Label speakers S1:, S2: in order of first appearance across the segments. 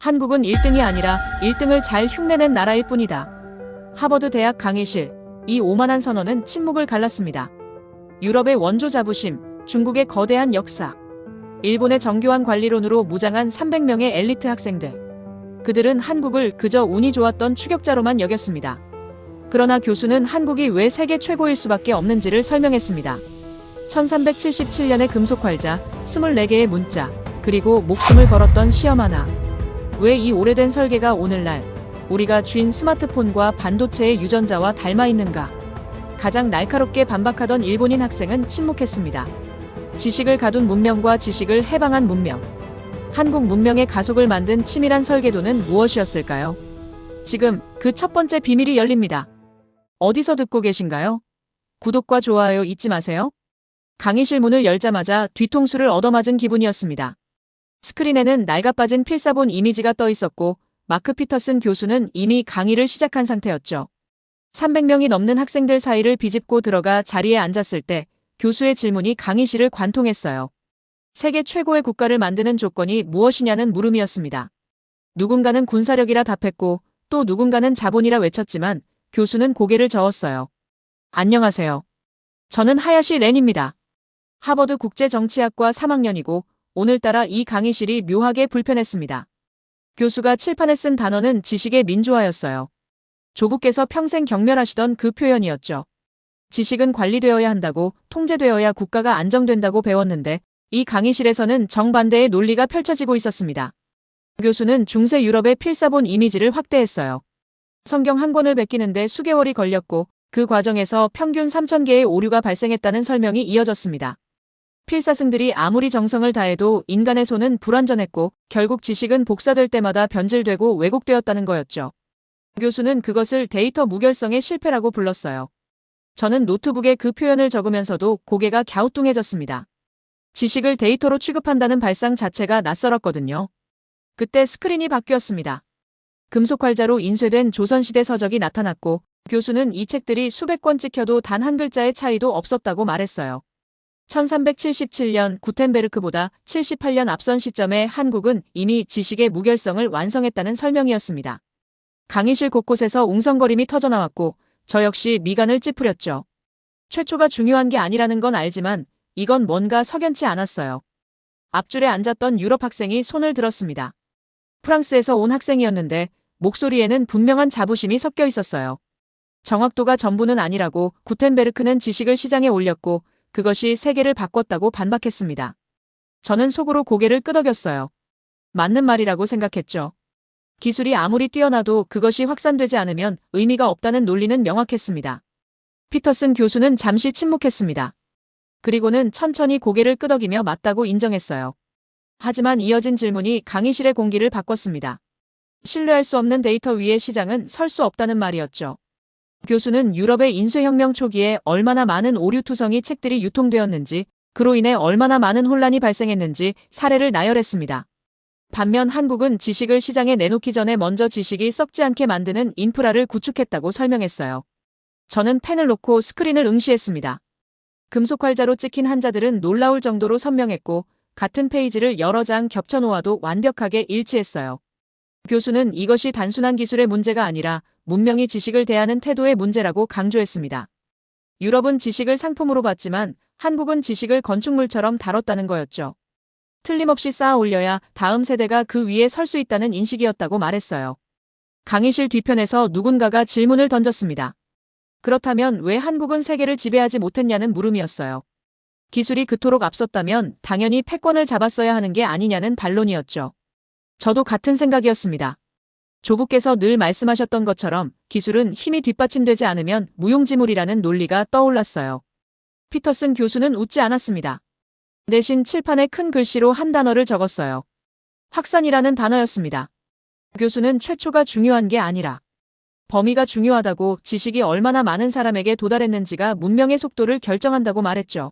S1: 한국은 1등이 아니라 1등을 잘 흉내낸 나라일 뿐이다. 하버드 대학 강의실. 이 오만한 선언은 침묵을 갈랐습니다. 유럽의 원조 자부심, 중국의 거대한 역사, 일본의 정교한 관리론으로 무장한 300명의 엘리트 학생들. 그들은 한국을 그저 운이 좋았던 추격자로만 여겼습니다. 그러나 교수는 한국이 왜 세계 최고일 수밖에 없는지를 설명했습니다. 1377년의 금속활자, 24개의 문자, 그리고 목숨을 걸었던 시험 하나. 왜 이 오래된 설계가 오늘날 우리가 쥔 스마트폰과 반도체의 유전자와 닮아 있는가? 가장 날카롭게 반박하던 일본인 학생은 침묵했습니다. 지식을 가둔 문명과 지식을 해방한 문명. 한국 문명의 가속을 만든 치밀한 설계도는 무엇이었을까요? 지금 그 첫 번째 비밀이 열립니다. 어디서 듣고 계신가요? 구독과 좋아요 잊지 마세요. 강의실 문을 열자마자 뒤통수를 얻어맞은 기분이었습니다. 스크린에는 낡아빠진 필사본 이미지가 떠 있었고 마크 피터슨 교수는 이미 강의를 시작한 상태였죠. 300명이 넘는 학생들 사이를 비집고 들어가 자리에 앉았을 때 교수의 질문이 강의실을 관통했어요. 세계 최고의 국가를 만드는 조건이 무엇이냐는 물음이었습니다. 누군가는 군사력이라 답했고 또 누군가는 자본이라 외쳤지만 교수는 고개를 저었어요. 안녕하세요. 저는 하야시 렌입니다. 하버드 국제정치학과 3학년이고 오늘따라 이 강의실이 묘하게 불편했습니다. 교수가 칠판에 쓴 단어는 지식의 민주화였어요. 조부께서 평생 경멸하시던 그 표현이었죠. 지식은 관리되어야 한다고, 통제되어야 국가가 안정된다고 배웠는데 이 강의실에서는 정반대의 논리가 펼쳐지고 있었습니다. 교수는 중세 유럽의 필사본 이미지를 확대했어요. 성경 한 권을 베끼는데 수개월이 걸렸고 그 과정에서 평균 3,000개의 오류가 발생했다는 설명이 이어졌습니다. 필사승들이 아무리 정성을 다해도 인간의 손은 불완전했고 결국 지식은 복사될 때마다 변질되고 왜곡되었다는 거였죠. 교수는 그것을 데이터 무결성의 실패라고 불렀어요. 저는 노트북에 그 표현을 적으면서도 고개가 갸우뚱해졌습니다. 지식을 데이터로 취급한다는 발상 자체가 낯설었거든요. 그때 스크린이 바뀌었습니다. 금속활자로 인쇄된 조선시대 서적이 나타났고 교수는 이 책들이 수백 권 찍혀도 단 한 글자의 차이도 없었다고 말했어요. 1377년 구텐베르크보다 78년 앞선 시점에 한국은 이미 지식의 무결성을 완성했다는 설명이었습니다. 강의실 곳곳에서 웅성거림이 터져나왔고 저 역시 미간을 찌푸렸죠. 최초가 중요한 게 아니라는 건 알지만 이건 뭔가 석연치 않았어요. 앞줄에 앉았던 유럽 학생이 손을 들었습니다. 프랑스에서 온 학생이었는데 목소리에는 분명한 자부심이 섞여 있었어요. 정확도가 전부는 아니라고 구텐베르크는 지식을 시장에 올렸고 그것이 세계를 바꿨다고 반박했습니다. 저는 속으로 고개를 끄덕였어요. 맞는 말이라고 생각했죠. 기술이 아무리 뛰어나도 그것이 확산되지 않으면 의미가 없다는 논리는 명확했습니다. 피터슨 교수는 잠시 침묵했습니다. 그리고는 천천히 고개를 끄덕이며 맞다고 인정했어요. 하지만 이어진 질문이 강의실의 공기를 바꿨습니다. 신뢰할 수 없는 데이터 위에 시장은 설 수 없다는 말이었죠. 교수는 유럽의 인쇄혁명 초기에 얼마나 많은 오류투성이 책들이 유통되었는지, 그로 인해 얼마나 많은 혼란이 발생했는지 사례를 나열했습니다. 반면 한국은 지식을 시장에 내놓기 전에 먼저 지식이 썩지 않게 만드는 인프라를 구축했다고 설명했어요. 저는 펜을 놓고 스크린을 응시했습니다. 금속활자로 찍힌 한자들은 놀라울 정도로 선명했고 같은 페이지를 여러 장 겹쳐놓아도 완벽하게 일치했어요. 교수는 이것이 단순한 기술의 문제가 아니라 문명이 지식을 대하는 태도의 문제라고 강조했습니다. 유럽은 지식을 상품으로 봤지만 한국은 지식을 건축물처럼 다뤘다는 거였죠. 틀림없이 쌓아 올려야 다음 세대가 그 위에 설 수 있다는 인식이었다고 말했어요. 강의실 뒤편에서 누군가가 질문을 던졌습니다. 그렇다면 왜 한국은 세계를 지배하지 못했냐는 물음이었어요. 기술이 그토록 앞섰다면 당연히 패권을 잡았어야 하는 게 아니냐는 반론이었죠. 저도 같은 생각이었습니다. 조부께서 늘 말씀하셨던 것처럼 기술은 힘이 뒷받침되지 않으면 무용지물이라는 논리가 떠올랐어요. 피터슨 교수는 웃지 않았습니다. 대신 칠판에 큰 글씨로 한 단어를 적었어요. 확산이라는 단어였습니다. 교수는 최초가 중요한 게 아니라 범위가 중요하다고, 지식이 얼마나 많은 사람에게 도달했는지가 문명의 속도를 결정한다고 말했죠.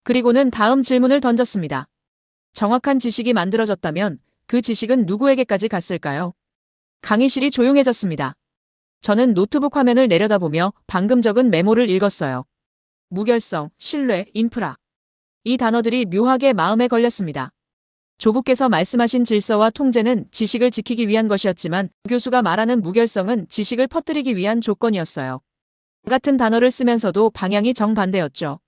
S1: 그리고는 다음 질문을 던졌습니다. 정확한 지식이 만들어졌다면 그 지식은 누구에게까지 갔을까요? 강의실이 조용해졌습니다. 저는 노트북 화면을 내려다보며 방금 적은 메모를 읽었어요. 무결성, 신뢰, 인프라. 이 단어들이 묘하게 마음에 걸렸습니다. 조부께서 말씀하신 질서와 통제는 지식을 지키기 위한 것이었지만 교수가 말하는 무결성은 지식을 퍼뜨리기 위한 조건이었어요. 같은 단어를 쓰면서도 방향이 정반대였죠.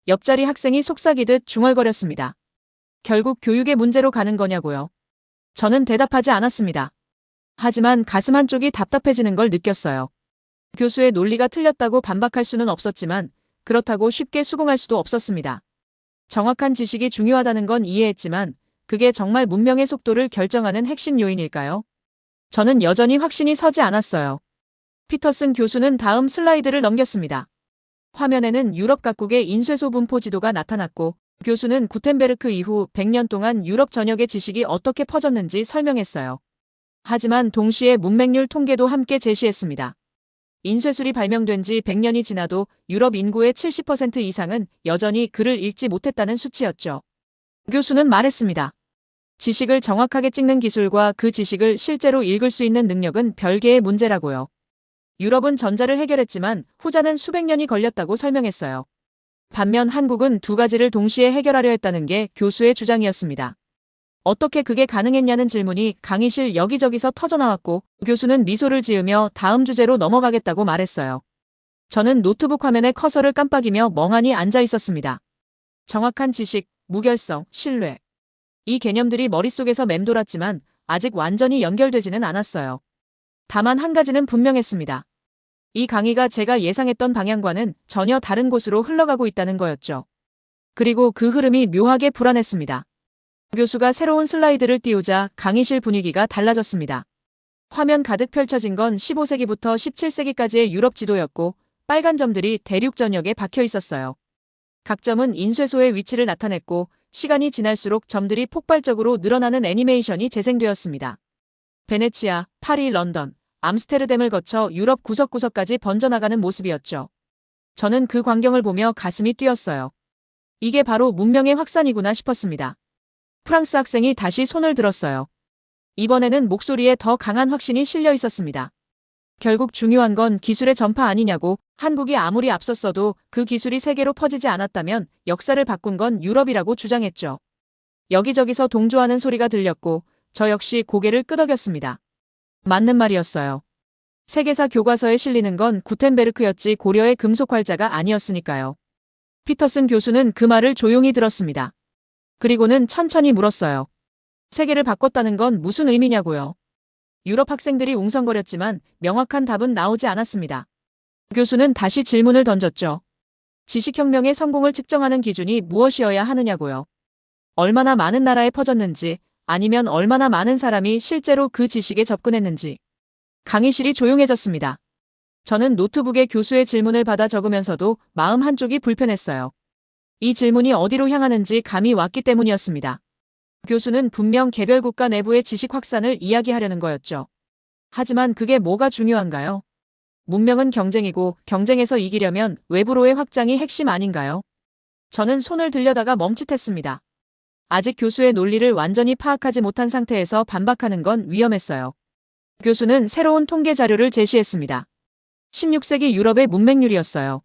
S1: 옆자리 학생이 속삭이듯 중얼거렸습니다. 결국 교육의 문제로 가는 거냐고요. 저는 대답하지 않았습니다. 하지만 가슴 한쪽이 답답해지는 걸 느꼈어요. 교수의 논리가 틀렸다고 반박할 수는 없었지만 그렇다고 쉽게 수긍할 수도 없었습니다. 정확한 지식이 중요하다는 건 이해했지만 그게 정말 문명의 속도를 결정하는 핵심 요인일까요? 저는 여전히 확신이 서지 않았어요. 피터슨 교수는 다음 슬라이드를 넘겼습니다. 화면에는 유럽 각국의 인쇄소 분포 지도가 나타났고 교수는 구텐베르크 이후 100년 동안 유럽 전역의 지식이 어떻게 퍼졌는지 설명했어요. 하지만 동시에 문맹률 통계도 함께 제시했습니다. 인쇄술이 발명된 지 100년이 지나도 유럽 인구의 70% 이상은 여전히 글을 읽지 못했다는 수치였죠. 교수는 말했습니다. 지식을 정확하게 찍는 기술과 그 지식을 실제로 읽을 수 있는 능력은 별개의 문제라고요. 유럽은 전자를 해결했지만 후자는 수백 년이 걸렸다고 설명했어요. 반면 한국은 두 가지를 동시에 해결하려 했다는 게 교수의 주장이었습니다. 어떻게 그게 가능했냐는 질문이 강의실 여기저기서 터져나왔고 교수는 미소를 지으며 다음 주제로 넘어가겠다고 말했어요. 저는 노트북 화면에 커서를 깜빡이며 멍하니 앉아 있었습니다. 정확한 지식, 무결성, 신뢰. 이 개념들이 머릿속에서 맴돌았지만 아직 완전히 연결되지는 않았어요. 다만 한 가지는 분명했습니다. 이 강의가 제가 예상했던 방향과는 전혀 다른 곳으로 흘러가고 있다는 거였죠. 그리고 그 흐름이 묘하게 불안했습니다. 교수가 새로운 슬라이드를 띄우자 강의실 분위기가 달라졌습니다. 화면 가득 펼쳐진 건 15세기부터 17세기까지의 유럽 지도였고 빨간 점들이 대륙 전역에 박혀 있었어요. 각 점은 인쇄소의 위치를 나타냈고 시간이 지날수록 점들이 폭발적으로 늘어나는 애니메이션이 재생되었습니다. 베네치아, 파리, 런던, 암스테르담을 거쳐 유럽 구석구석까지 번져나가는 모습이었죠. 저는 그 광경을 보며 가슴이 뛰었어요. 이게 바로 문명의 확산이구나 싶었습니다. 프랑스 학생이 다시 손을 들었어요. 이번에는 목소리에 더 강한 확신이 실려 있었습니다. 결국 중요한 건 기술의 전파 아니냐고, 한국이 아무리 앞섰어도 그 기술이 세계로 퍼지지 않았다면 역사를 바꾼 건 유럽이라고 주장했죠. 여기저기서 동조하는 소리가 들렸고 저 역시 고개를 끄덕였습니다. 맞는 말이었어요. 세계사 교과서에 실리는 건 구텐베르크였지 고려의 금속 활자가 아니었으니까요. 피터슨 교수는 그 말을 조용히 들었습니다. 그리고는 천천히 물었어요. 세계를 바꿨다는 건 무슨 의미냐고요. 유럽 학생들이 웅성거렸지만 명확한 답은 나오지 않았습니다. 교수는 다시 질문을 던졌죠. 지식혁명의 성공을 측정하는 기준이 무엇이어야 하느냐고요. 얼마나 많은 나라에 퍼졌는지, 아니면 얼마나 많은 사람이 실제로 그 지식에 접근했는지. 강의실이 조용해졌습니다. 저는 노트북에 교수의 질문을 받아 적으면서도 마음 한쪽이 불편했어요. 이 질문이 어디로 향하는지 감이 왔기 때문이었습니다. 교수는 분명 개별 국가 내부의 지식 확산을 이야기하려는 거였죠. 하지만 그게 뭐가 중요한가요? 문명은 경쟁이고 경쟁에서 이기려면 외부로의 확장이 핵심 아닌가요? 저는 손을 들려다가 멈칫했습니다. 아직 교수의 논리를 완전히 파악하지 못한 상태에서 반박하는 건 위험했어요. 교수는 새로운 통계 자료를 제시했습니다. 16세기 유럽의 문맹률이었어요.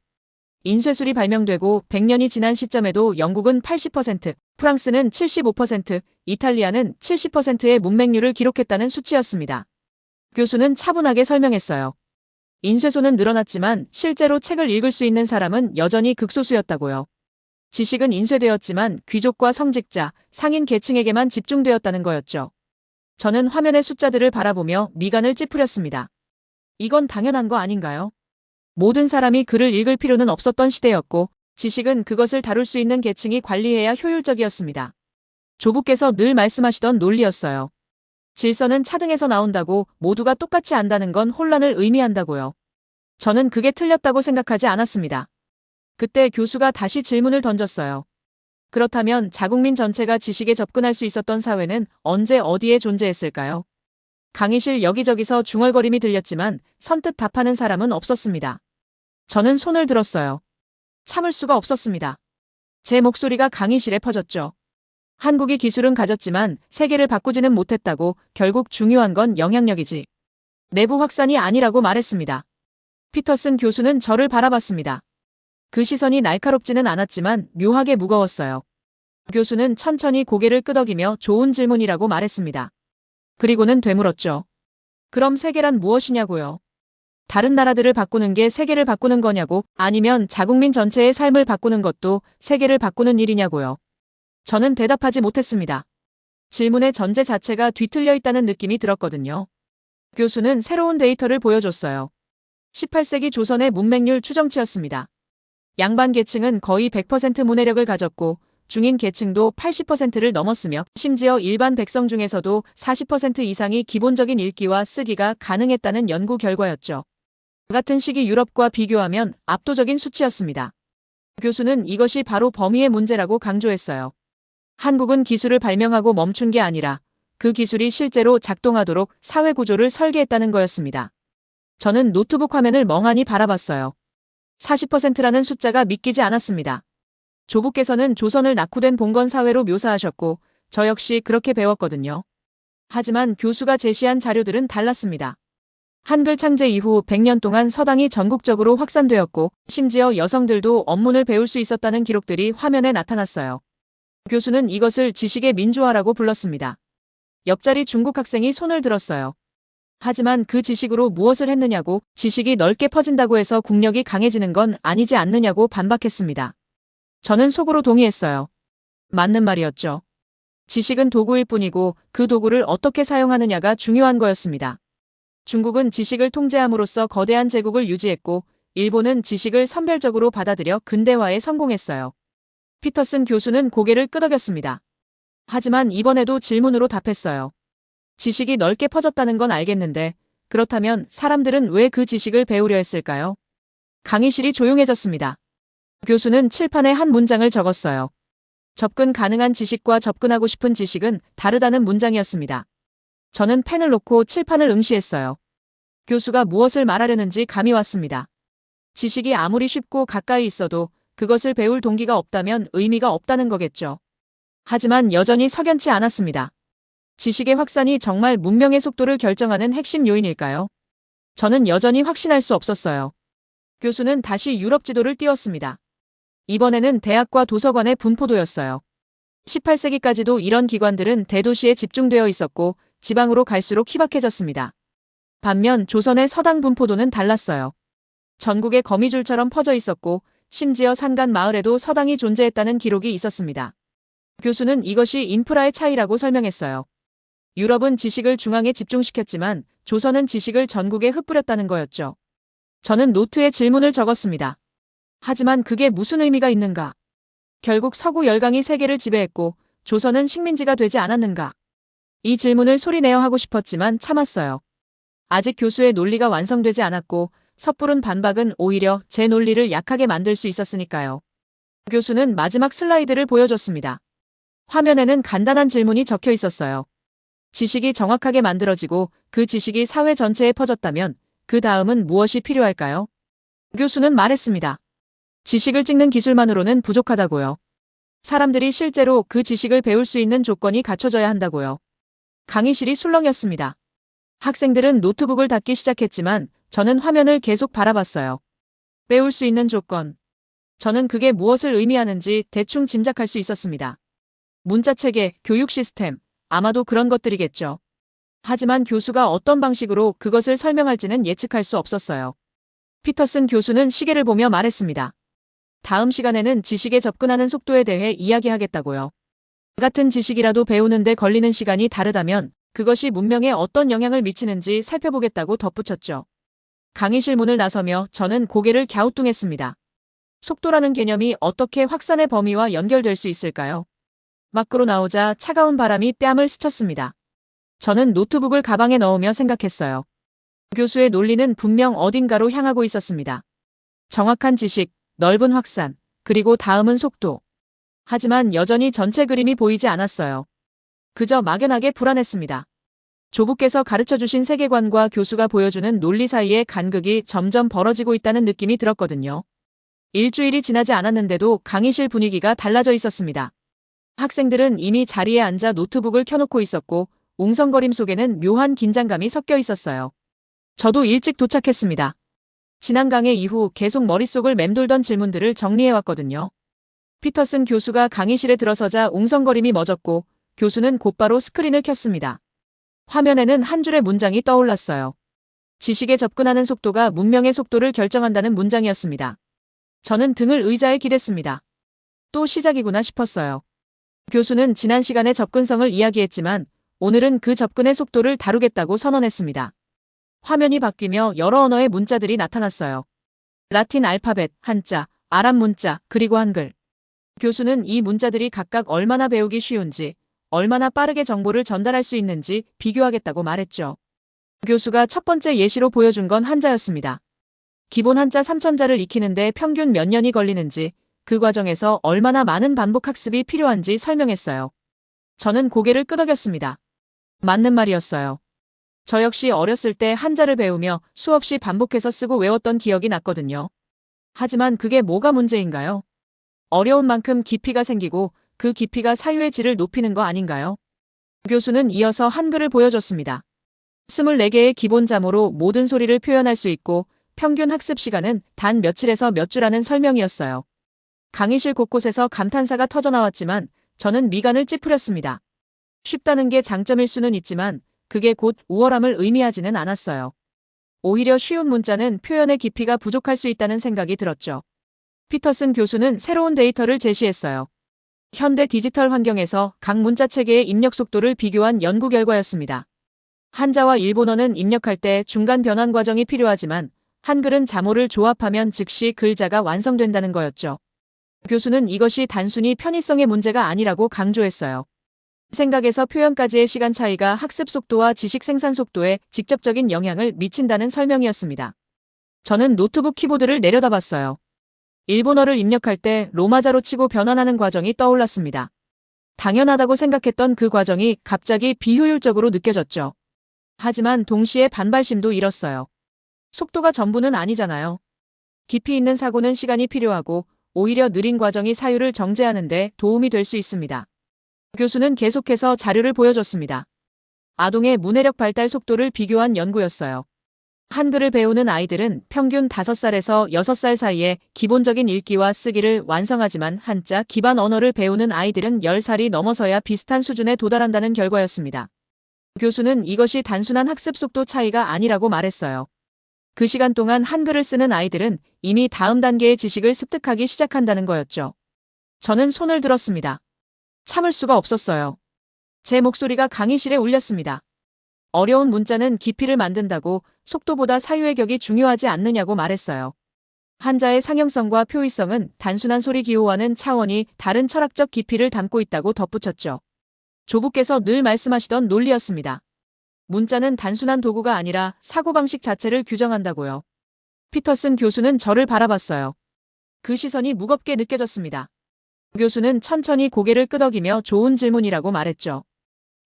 S1: 인쇄술이 발명되고 100년이 지난 시점에도 영국은 80%, 프랑스는 75%, 이탈리아는 70%의 문맹률을 기록했다는 수치였습니다. 교수는 차분하게 설명했어요. 인쇄소는 늘어났지만 실제로 책을 읽을 수 있는 사람은 여전히 극소수였다고요. 지식은 인쇄되었지만 귀족과 성직자, 상인 계층에게만 집중되었다는 거였죠. 저는 화면의 숫자들을 바라보며 미간을 찌푸렸습니다. 이건 당연한 거 아닌가요? 모든 사람이 글을 읽을 필요는 없었던 시대였고 지식은 그것을 다룰 수 있는 계층이 관리해야 효율적이었습니다. 조부께서 늘 말씀하시던 논리였어요. 질서는 차등에서 나온다고 모두가 똑같이 안다는 건 혼란을 의미한다고요. 저는 그게 틀렸다고 생각하지 않았습니다. 그때 교수가 다시 질문을 던졌어요. 그렇다면 자국민 전체가 지식에 접근할 수 있었던 사회는 언제 어디에 존재했을까요? 강의실 여기저기서 중얼거림이 들렸지만 선뜻 답하는 사람은 없었습니다. 저는 손을 들었어요. 참을 수가 없었습니다. 제 목소리가 강의실에 퍼졌죠. 한국이 기술은 가졌지만 세계를 바꾸지는 못했다고, 결국 중요한 건 영향력이지. 내부 확산이 아니라고 말했습니다. 피터슨 교수는 저를 바라봤습니다. 그 시선이 날카롭지는 않았지만 묘하게 무거웠어요. 교수는 천천히 고개를 끄덕이며 좋은 질문이라고 말했습니다. 그리고는 되물었죠. 그럼 세계란 무엇이냐고요? 다른 나라들을 바꾸는 게 세계를 바꾸는 거냐고, 아니면 자국민 전체의 삶을 바꾸는 것도 세계를 바꾸는 일이냐고요. 저는 대답하지 못했습니다. 질문의 전제 자체가 뒤틀려 있다는 느낌이 들었거든요. 교수는 새로운 데이터를 보여줬어요. 18세기 조선의 문맹률 추정치였습니다. 양반 계층은 거의 100% 문해력을 가졌고 중인 계층도 80%를 넘었으며 심지어 일반 백성 중에서도 40% 이상이 기본적인 읽기와 쓰기가 가능했다는 연구 결과였죠. 같은 시기 유럽과 비교하면 압도적인 수치였습니다. 교수는 이것이 바로 범위의 문제라고 강조했어요. 한국은 기술을 발명하고 멈춘 게 아니라 그 기술이 실제로 작동하도록 사회 구조를 설계했다는 거였습니다. 저는 노트북 화면을 멍하니 바라봤어요. 40%라는 숫자가 믿기지 않았습니다. 조부께서는 조선을 낙후된 봉건 사회로 묘사하셨고 저 역시 그렇게 배웠거든요. 하지만 교수가 제시한 자료들은 달랐습니다. 한글 창제 이후 100년 동안 서당이 전국적으로 확산되었고 심지어 여성들도 언문을 배울 수 있었다는 기록들이 화면에 나타났어요. 교수는 이것을 지식의 민주화라고 불렀습니다. 옆자리 중국 학생이 손을 들었어요. 하지만 그 지식으로 무엇을 했느냐고, 지식이 넓게 퍼진다고 해서 국력이 강해지는 건 아니지 않느냐고 반박했습니다. 저는 속으로 동의했어요. 맞는 말이었죠. 지식은 도구일 뿐이고 그 도구를 어떻게 사용하느냐가 중요한 거였습니다. 중국은 지식을 통제함으로써 거대한 제국을 유지했고 일본은 지식을 선별적으로 받아들여 근대화에 성공했어요. 피터슨 교수는 고개를 끄덕였습니다. 하지만 이번에도 질문으로 답했어요. 지식이 넓게 퍼졌다는 건 알겠는데 그렇다면 사람들은 왜 그 지식을 배우려 했을까요? 강의실이 조용해졌습니다. 교수는 칠판에 한 문장을 적었어요. 접근 가능한 지식과 접근하고 싶은 지식은 다르다는 문장이었습니다. 저는 펜을 놓고 칠판을 응시했어요. 교수가 무엇을 말하려는지 감이 왔습니다. 지식이 아무리 쉽고 가까이 있어도 그것을 배울 동기가 없다면 의미가 없다는 거겠죠. 하지만 여전히 석연치 않았습니다. 지식의 확산이 정말 문명의 속도를 결정하는 핵심 요인일까요? 저는 여전히 확신할 수 없었어요. 교수는 다시 유럽 지도를 띄웠습니다. 이번에는 대학과 도서관의 분포도였어요. 18세기까지도 이런 기관들은 대도시에 집중되어 있었고 지방으로 갈수록 희박해졌습니다. 반면 조선의 서당 분포도는 달랐어요. 전국에 거미줄처럼 퍼져 있었고 심지어 산간 마을에도 서당이 존재했다는 기록이 있었습니다. 교수는 이것이 인프라의 차이라고 설명했어요. 유럽은 지식을 중앙에 집중시켰지만 조선은 지식을 전국에 흩뿌렸다는 거였죠. 저는 노트에 질문을 적었습니다. 하지만 그게 무슨 의미가 있는가? 결국 서구 열강이 세계를 지배했고 조선은 식민지가 되지 않았는가? 이 질문을 소리내어 하고 싶었지만 참았어요. 아직 교수의 논리가 완성되지 않았고 섣부른 반박은 오히려 제 논리를 약하게 만들 수 있었으니까요. 교수는 마지막 슬라이드를 보여줬습니다. 화면에는 간단한 질문이 적혀 있었어요. 지식이 정확하게 만들어지고 그 지식이 사회 전체에 퍼졌다면 그 다음은 무엇이 필요할까요? 교수는 말했습니다. 지식을 찍는 기술만으로는 부족하다고요. 사람들이 실제로 그 지식을 배울 수 있는 조건이 갖춰져야 한다고요. 강의실이 술렁였습니다. 학생들은 노트북을 닫기 시작했지만 저는 화면을 계속 바라봤어요. 배울 수 있는 조건. 저는 그게 무엇을 의미하는지 대충 짐작할 수 있었습니다. 문자체계, 교육 시스템, 아마도 그런 것들이겠죠. 하지만 교수가 어떤 방식으로 그것을 설명할지는 예측할 수 없었어요. 피터슨 교수는 시계를 보며 말했습니다. 다음 시간에는 지식에 접근하는 속도에 대해 이야기하겠다고요. 같은 지식이라도 배우는데 걸리는 시간이 다르다면 그것이 문명에 어떤 영향을 미치는지 살펴보겠다고 덧붙였죠. 강의실 문을 나서며 저는 고개를 갸우뚱했습니다. 속도라는 개념이 어떻게 확산의 범위와 연결될 수 있을까요? 밖으로 나오자 차가운 바람이 뺨을 스쳤습니다. 저는 노트북을 가방에 넣으며 생각했어요. 교수의 논리는 분명 어딘가로 향하고 있었습니다. 정확한 지식, 넓은 확산, 그리고 다음은 속도. 하지만 여전히 전체 그림이 보이지 않았어요. 그저 막연하게 불안했습니다. 조부께서 가르쳐주신 세계관과 교수가 보여주는 논리 사이의 간극이 점점 벌어지고 있다는 느낌이 들었거든요. 일주일이 지나지 않았는데도 강의실 분위기가 달라져 있었습니다. 학생들은 이미 자리에 앉아 노트북을 켜놓고 있었고 웅성거림 속에는 묘한 긴장감이 섞여 있었어요. 저도 일찍 도착했습니다. 지난 강의 이후 계속 머릿속을 맴돌던 질문들을 정리해왔거든요. 피터슨 교수가 강의실에 들어서자 웅성거림이 멎었고 교수는 곧바로 스크린을 켰습니다. 화면에는 한 줄의 문장이 떠올랐어요. 지식에 접근하는 속도가 문명의 속도를 결정한다는 문장이었습니다. 저는 등을 의자에 기댔습니다. 또 시작이구나 싶었어요. 교수는 지난 시간에 접근성을 이야기했지만 오늘은 그 접근의 속도를 다루겠다고 선언했습니다. 화면이 바뀌며 여러 언어의 문자들이 나타났어요. 라틴 알파벳, 한자, 아랍 문자, 그리고 한글. 교수는 이 문자들이 각각 얼마나 배우기 쉬운지, 얼마나 빠르게 정보를 전달할 수 있는지 비교하겠다고 말했죠. 교수가 첫 번째 예시로 보여준 건 한자였습니다. 기본 한자 3,000자를 익히는데 평균 몇 년이 걸리는지, 그 과정에서 얼마나 많은 반복 학습이 필요한지 설명했어요. 저는 고개를 끄덕였습니다. 맞는 말이었어요. 저 역시 어렸을 때 한자를 배우며 수없이 반복해서 쓰고 외웠던 기억이 났거든요. 하지만 그게 뭐가 문제인가요? 어려운 만큼 깊이가 생기고 그 깊이가 사유의 질을 높이는 거 아닌가요? 교수는 이어서 한글을 보여줬습니다. 24개의 기본 자모로 모든 소리를 표현할 수 있고 평균 학습 시간은 단 며칠에서 몇 주라는 설명이었어요. 강의실 곳곳에서 감탄사가 터져나왔지만 저는 미간을 찌푸렸습니다. 쉽다는 게 장점일 수는 있지만 그게 곧 우월함을 의미하지는 않았어요. 오히려 쉬운 문자는 표현의 깊이가 부족할 수 있다는 생각이 들었죠. 피터슨 교수는 새로운 데이터를 제시했어요. 현대 디지털 환경에서 각 문자 체계의 입력 속도를 비교한 연구 결과였습니다. 한자와 일본어는 입력할 때 중간 변환 과정이 필요하지만 한글은 자모를 조합하면 즉시 글자가 완성된다는 거였죠. 교수는 이것이 단순히 편의성의 문제가 아니라고 강조했어요. 생각에서 표현까지의 시간 차이가 학습 속도와 지식 생산 속도에 직접적인 영향을 미친다는 설명이었습니다. 저는 노트북 키보드를 내려다봤어요. 일본어를 입력할 때 로마자로 치고 변환하는 과정이 떠올랐습니다. 당연하다고 생각했던 그 과정이 갑자기 비효율적으로 느껴졌죠. 하지만 동시에 반발심도 일었어요. 속도가 전부는 아니잖아요. 깊이 있는 사고는 시간이 필요하고 오히려 느린 과정이 사유를 정제하는 데 도움이 될 수 있습니다. 교수는 계속해서 자료를 보여줬습니다. 아동의 문해력 발달 속도를 비교한 연구였어요. 한글을 배우는 아이들은 평균 5살에서 6살 사이에 기본적인 읽기와 쓰기를 완성하지만 한자 기반 언어를 배우는 아이들은 10살이 넘어서야 비슷한 수준에 도달한다는 결과였습니다. 교수는 이것이 단순한 학습 속도 차이가 아니라고 말했어요. 그 시간 동안 한글을 쓰는 아이들은 이미 다음 단계의 지식을 습득하기 시작한다는 거였죠. 저는 손을 들었습니다. 참을 수가 없었어요. 제 목소리가 강의실에 울렸습니다. 어려운 문자는 깊이를 만든다고 속도보다 사유의 격이 중요하지 않느냐고 말했어요. 한자의 상형성과 표의성은 단순한 소리 기호와는 차원이 다른 철학적 깊이를 담고 있다고 덧붙였죠. 조부께서 늘 말씀하시던 논리였습니다. 문자는 단순한 도구가 아니라 사고방식 자체를 규정한다고요. 피터슨 교수는 저를 바라봤어요. 그 시선이 무겁게 느껴졌습니다. 교수는 천천히 고개를 끄덕이며 좋은 질문이라고 말했죠.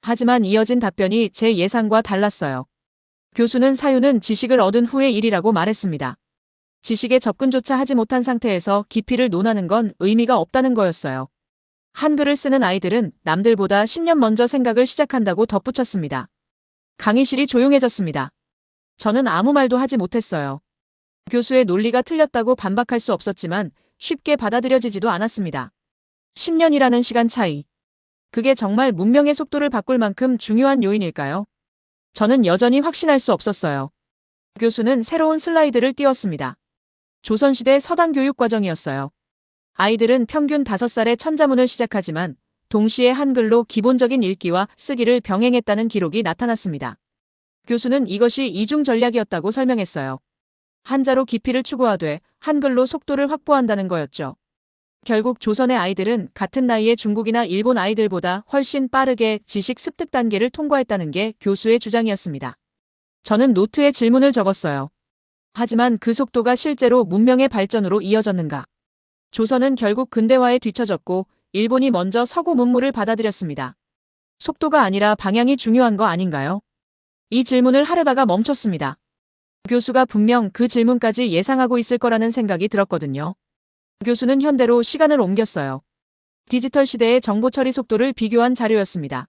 S1: 하지만 이어진 답변이 제 예상과 달랐어요. 교수는 사유는 지식을 얻은 후의 일이라고 말했습니다. 지식에 접근조차 하지 못한 상태에서 깊이를 논하는 건 의미가 없다는 거였어요. 한글을 쓰는 아이들은 남들보다 10년 먼저 생각을 시작한다고 덧붙였습니다. 강의실이 조용해졌습니다. 저는 아무 말도 하지 못했어요. 교수의 논리가 틀렸다고 반박할 수 없었지만 쉽게 받아들여지지도 않았습니다. 10년이라는 시간 차이. 그게 정말 문명의 속도를 바꿀 만큼 중요한 요인일까요? 저는 여전히 확신할 수 없었어요. 교수는 새로운 슬라이드를 띄웠습니다. 조선시대 서당 교육 과정이었어요. 아이들은 평균 5살에 천자문을 시작하지만 동시에 한글로 기본적인 읽기와 쓰기를 병행했다는 기록이 나타났습니다. 교수는 이것이 이중 전략이었다고 설명했어요. 한자로 깊이를 추구하되 한글로 속도를 확보한다는 거였죠. 결국 조선의 아이들은 같은 나이의 중국이나 일본 아이들보다 훨씬 빠르게 지식 습득 단계를 통과했다는 게 교수의 주장이었습니다. 저는 노트에 질문을 적었어요. 하지만 그 속도가 실제로 문명의 발전으로 이어졌는가? 조선은 결국 근대화에 뒤처졌고 일본이 먼저 서구 문물을 받아들였습니다. 속도가 아니라 방향이 중요한 거 아닌가요? 이 질문을 하려다가 멈췄습니다. 교수가 분명 그 질문까지 예상하고 있을 거라는 생각이 들었거든요. 교수는 현대로 시간을 옮겼어요. 디지털 시대의 정보 처리 속도를 비교한 자료였습니다.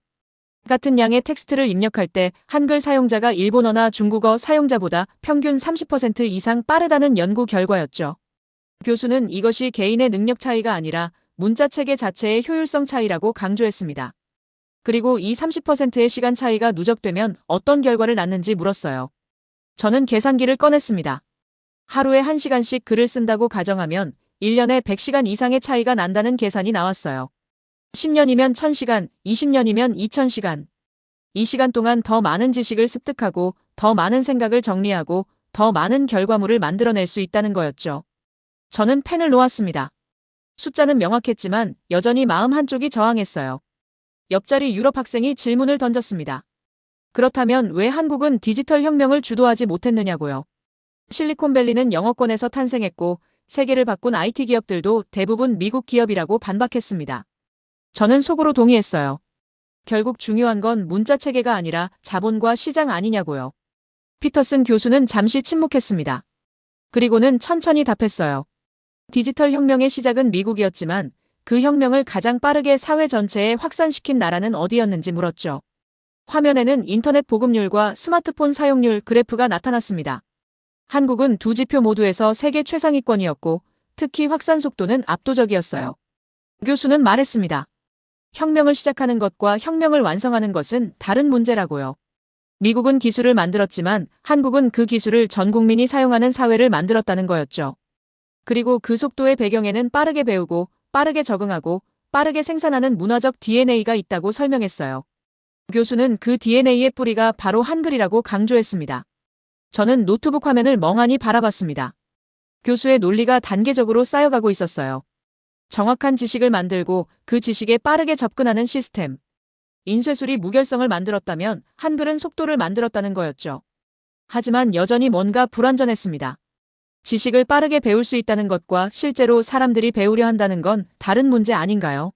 S1: 같은 양의 텍스트를 입력할 때 한글 사용자가 일본어나 중국어 사용자보다 평균 30% 이상 빠르다는 연구 결과였죠. 교수는 이것이 개인의 능력 차이가 아니라 문자 체계 자체의 효율성 차이라고 강조했습니다. 그리고 이 30%의 시간 차이가 누적되면 어떤 결과를 낳는지 물었어요. 저는 계산기를 꺼냈습니다. 하루에 1시간씩 글을 쓴다고 가정하면 1년에 100시간 이상의 차이가 난다는 계산이 나왔어요. 10년이면 1000시간, 20년이면 2000시간. 이 시간 동안 더 많은 지식을 습득하고 더 많은 생각을 정리하고 더 많은 결과물을 만들어낼 수 있다는 거였죠. 저는 펜을 놓았습니다. 숫자는 명확했지만 여전히 마음 한쪽이 저항했어요. 옆자리 유럽 학생이 질문을 던졌습니다. 그렇다면 왜 한국은 디지털 혁명을 주도하지 못했느냐고요. 실리콘밸리는 영어권에서 탄생했고 세계를 바꾼 IT 기업들도 대부분 미국 기업이라고 반박했습니다. 저는 속으로 동의했어요. 결국 중요한 건 문자 체계가 아니라 자본과 시장 아니냐고요. 피터슨 교수는 잠시 침묵했습니다. 그리고는 천천히 답했어요. 디지털 혁명의 시작은 미국이었지만 그 혁명을 가장 빠르게 사회 전체에 확산시킨 나라는 어디였는지 물었죠. 화면에는 인터넷 보급률과 스마트폰 사용률 그래프가 나타났습니다. 한국은 두 지표 모두에서 세계 최상위권이었고 특히 확산 속도는 압도적이었어요. 교수는 말했습니다. 혁명을 시작하는 것과 혁명을 완성하는 것은 다른 문제라고요. 미국은 기술을 만들었지만 한국은 그 기술을 전 국민이 사용하는 사회를 만들었다는 거였죠. 그리고 그 속도의 배경에는 빠르게 배우고 빠르게 적응하고 빠르게 생산하는 문화적 DNA가 있다고 설명했어요. 교수는 그 DNA의 뿌리가 바로 한글이라고 강조했습니다. 저는 노트북 화면을 멍하니 바라봤습니다. 교수의 논리가 단계적으로 쌓여가고 있었어요. 정확한 지식을 만들고 그 지식에 빠르게 접근하는 시스템. 인쇄술이 무결성을 만들었다면 한글은 속도를 만들었다는 거였죠. 하지만 여전히 뭔가 불완전했습니다. 지식을 빠르게 배울 수 있다는 것과 실제로 사람들이 배우려 한다는 건 다른 문제 아닌가요?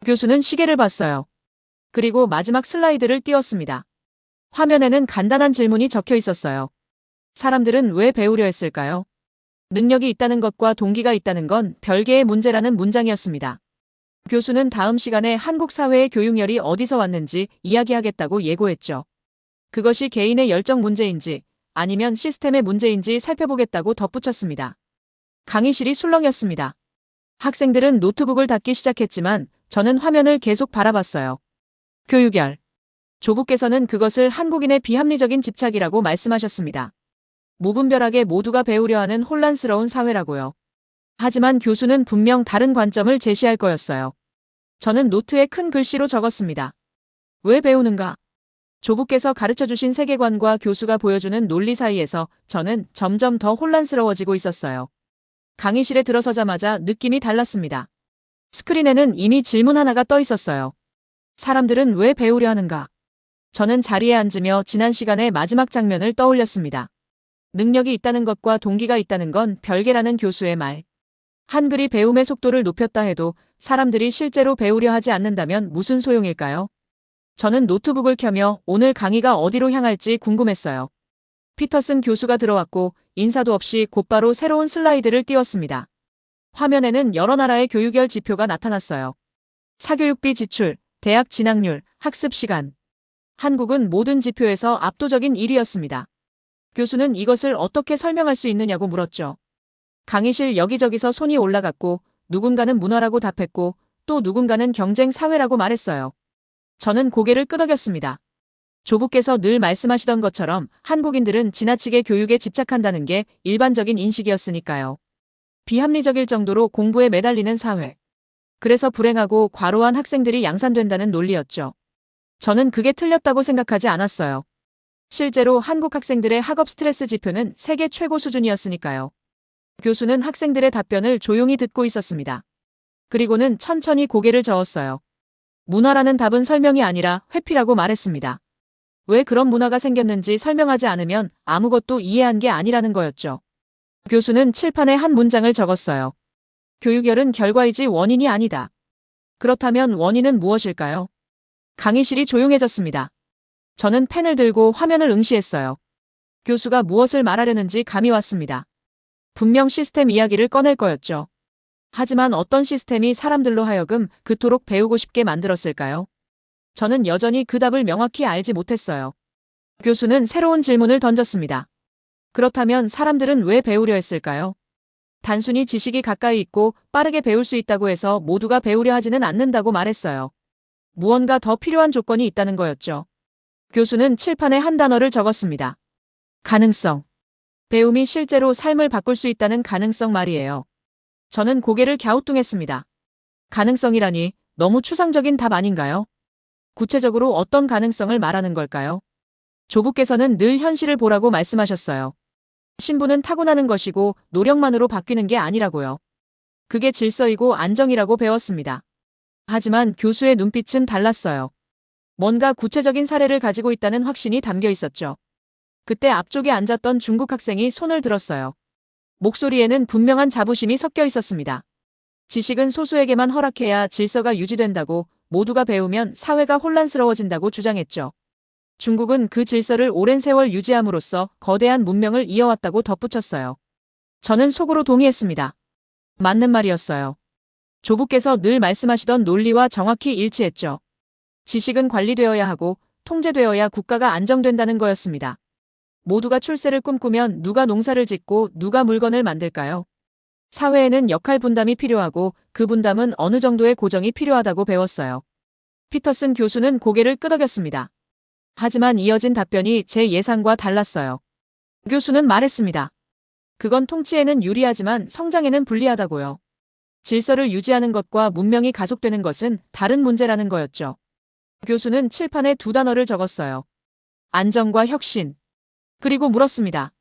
S1: 교수는 시계를 봤어요. 그리고 마지막 슬라이드를 띄웠습니다. 화면에는 간단한 질문이 적혀 있었어요. 사람들은 왜 배우려 했을까요? 능력이 있다는 것과 동기가 있다는 건 별개의 문제라는 문장이었습니다. 교수는 다음 시간에 한국 사회의 교육열이 어디서 왔는지 이야기하겠다고 예고했죠. 그것이 개인의 열정 문제인지 아니면 시스템의 문제인지 살펴보겠다고 덧붙였습니다. 강의실이 술렁였습니다. 학생들은 노트북을 닫기 시작했지만 저는 화면을 계속 바라봤어요. 교육열. 조부께서는 그것을 한국인의 비합리적인 집착이라고 말씀하셨습니다. 무분별하게 모두가 배우려 하는 혼란스러운 사회라고요. 하지만 교수는 분명 다른 관점을 제시할 거였어요. 저는 노트에 큰 글씨로 적었습니다. 왜 배우는가? 조부께서 가르쳐주신 세계관과 교수가 보여주는 논리 사이에서 저는 점점 더 혼란스러워지고 있었어요. 강의실에 들어서자마자 느낌이 달랐습니다. 스크린에는 이미 질문 하나가 떠 있었어요. 사람들은 왜 배우려 하는가? 저는 자리에 앉으며 지난 시간의 마지막 장면을 떠올렸습니다. 능력이 있다는 것과 동기가 있다는 건 별개라는 교수의 말. 한글이 배움의 속도를 높였다 해도 사람들이 실제로 배우려 하지 않는다면 무슨 소용일까요? 저는 노트북을 켜며 오늘 강의가 어디로 향할지 궁금했어요. 피터슨 교수가 들어왔고 인사도 없이 곧바로 새로운 슬라이드를 띄웠습니다. 화면에는 여러 나라의 교육열 지표가 나타났어요. 사교육비 지출, 대학 진학률, 학습 시간. 한국은 모든 지표에서 압도적인 1위였습니다. 교수는 이것을 어떻게 설명할 수 있느냐고 물었죠. 강의실 여기저기서 손이 올라갔고 누군가는 문화라고 답했고 또 누군가는 경쟁 사회라고 말했어요. 저는 고개를 끄덕였습니다. 조부께서 늘 말씀하시던 것처럼 한국인들은 지나치게 교육에 집착한다는 게 일반적인 인식이었으니까요. 비합리적일 정도로 공부에 매달리는 사회. 그래서 불행하고 과로한 학생들이 양산된다는 논리였죠. 저는 그게 틀렸다고 생각하지 않았어요. 실제로 한국 학생들의 학업 스트레스 지표는 세계 최고 수준이었으니까요. 교수는 학생들의 답변을 조용히 듣고 있었습니다. 그리고는 천천히 고개를 저었어요. 문화라는 답은 설명이 아니라 회피라고 말했습니다. 왜 그런 문화가 생겼는지 설명하지 않으면 아무것도 이해한 게 아니라는 거였죠. 교수는 칠판에 한 문장을 적었어요. 교육열은 결과이지 원인이 아니다. 그렇다면 원인은 무엇일까요? 강의실이 조용해졌습니다. 저는 펜을 들고 화면을 응시했어요. 교수가 무엇을 말하려는지 감이 왔습니다. 분명 시스템 이야기를 꺼낼 거였죠. 하지만 어떤 시스템이 사람들로 하여금 그토록 배우고 싶게 만들었을까요? 저는 여전히 그 답을 명확히 알지 못했어요. 교수는 새로운 질문을 던졌습니다. 그렇다면 사람들은 왜 배우려 했을까요? 단순히 지식이 가까이 있고 빠르게 배울 수 있다고 해서 모두가 배우려 하지는 않는다고 말했어요. 무언가 더 필요한 조건이 있다는 거였죠. 교수는 칠판에 한 단어를 적었습니다. 가능성. 배움이 실제로 삶을 바꿀 수 있다는 가능성 말이에요. 저는 고개를 갸우뚱했습니다. 가능성이라니 너무 추상적인 답 아닌가요? 구체적으로 어떤 가능성을 말하는 걸까요? 조부께서는 늘 현실을 보라고 말씀하셨어요. 신부는 타고나는 것이고 노력만으로 바뀌는 게 아니라고요. 그게 질서이고 안정이라고 배웠습니다. 하지만 교수의 눈빛은 달랐어요. 뭔가 구체적인 사례를 가지고 있다는 확신이 담겨 있었죠. 그때 앞쪽에 앉았던 중국 학생이 손을 들었어요. 목소리에는 분명한 자부심이 섞여 있었습니다. 지식은 소수에게만 허락해야 질서가 유지된다고, 모두가 배우면 사회가 혼란스러워진다고 주장했죠. 중국은 그 질서를 오랜 세월 유지함으로써 거대한 문명을 이어왔다고 덧붙였어요. 저는 속으로 동의했습니다. 맞는 말이었어요. 조부께서 늘 말씀하시던 논리와 정확히 일치했죠. 지식은 관리되어야 하고 통제되어야 국가가 안정된다는 거였습니다. 모두가 출세를 꿈꾸면 누가 농사를 짓고 누가 물건을 만들까요? 사회에는 역할 분담이 필요하고 그 분담은 어느 정도의 고정이 필요하다고 배웠어요. 피터슨 교수는 고개를 끄덕였습니다. 하지만 이어진 답변이 제 예상과 달랐어요. 교수는 말했습니다. 그건 통치에는 유리하지만 성장에는 불리하다고요. 질서를 유지하는 것과 문명이 가속되는 것은 다른 문제라는 거였죠. 교수는 칠판에 두 단어를 적었어요. 안정과 혁신. 그리고 물었습니다.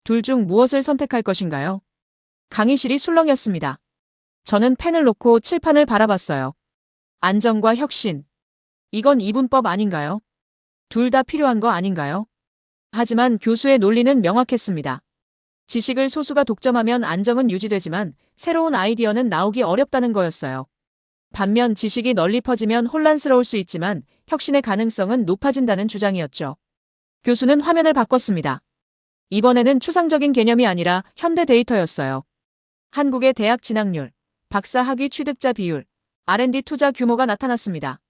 S1: 둘 중 무엇을 선택할 것인가요? 강의실이 술렁였습니다. 저는 펜을 놓고 칠판을 바라봤어요. 안정과 혁신. 이건 이분법 아닌가요? 둘 다 필요한 거 아닌가요? 하지만 교수의 논리는 명확했습니다. 지식을 소수가 독점하면 안정은 유지되지만 새로운 아이디어는 나오기 어렵다는 거였어요. 반면 지식이 널리 퍼지면 혼란스러울 수 있지만 혁신의 가능성은 높아진다는 주장이었죠. 교수는 화면을 바꿨습니다. 이번에는 추상적인 개념이 아니라 현대 데이터였어요. 한국의 대학 진학률, 박사 학위 취득자 비율, R&D 투자 규모가 나타났습니다.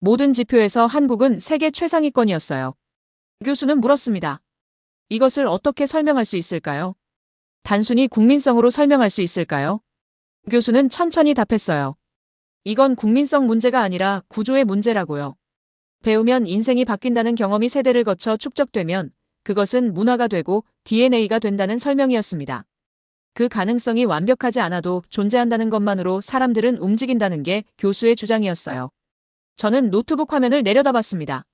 S1: 모든 지표에서 한국은 세계 최상위권이었어요. 교수는 물었습니다. 이것을 어떻게 설명할 수 있을까요? 단순히 국민성으로 설명할 수 있을까요? 교수는 천천히 답했어요. 이건 국민성 문제가 아니라 구조의 문제라고요. 배우면 인생이 바뀐다는 경험이 세대를 거쳐 축적되면 그것은 문화가 되고 DNA가 된다는 설명이었습니다. 그 가능성이 완벽하지 않아도 존재한다는 것만으로 사람들은 움직인다는 게 교수의 주장이었어요. 저는 노트북 화면을 내려다봤습니다.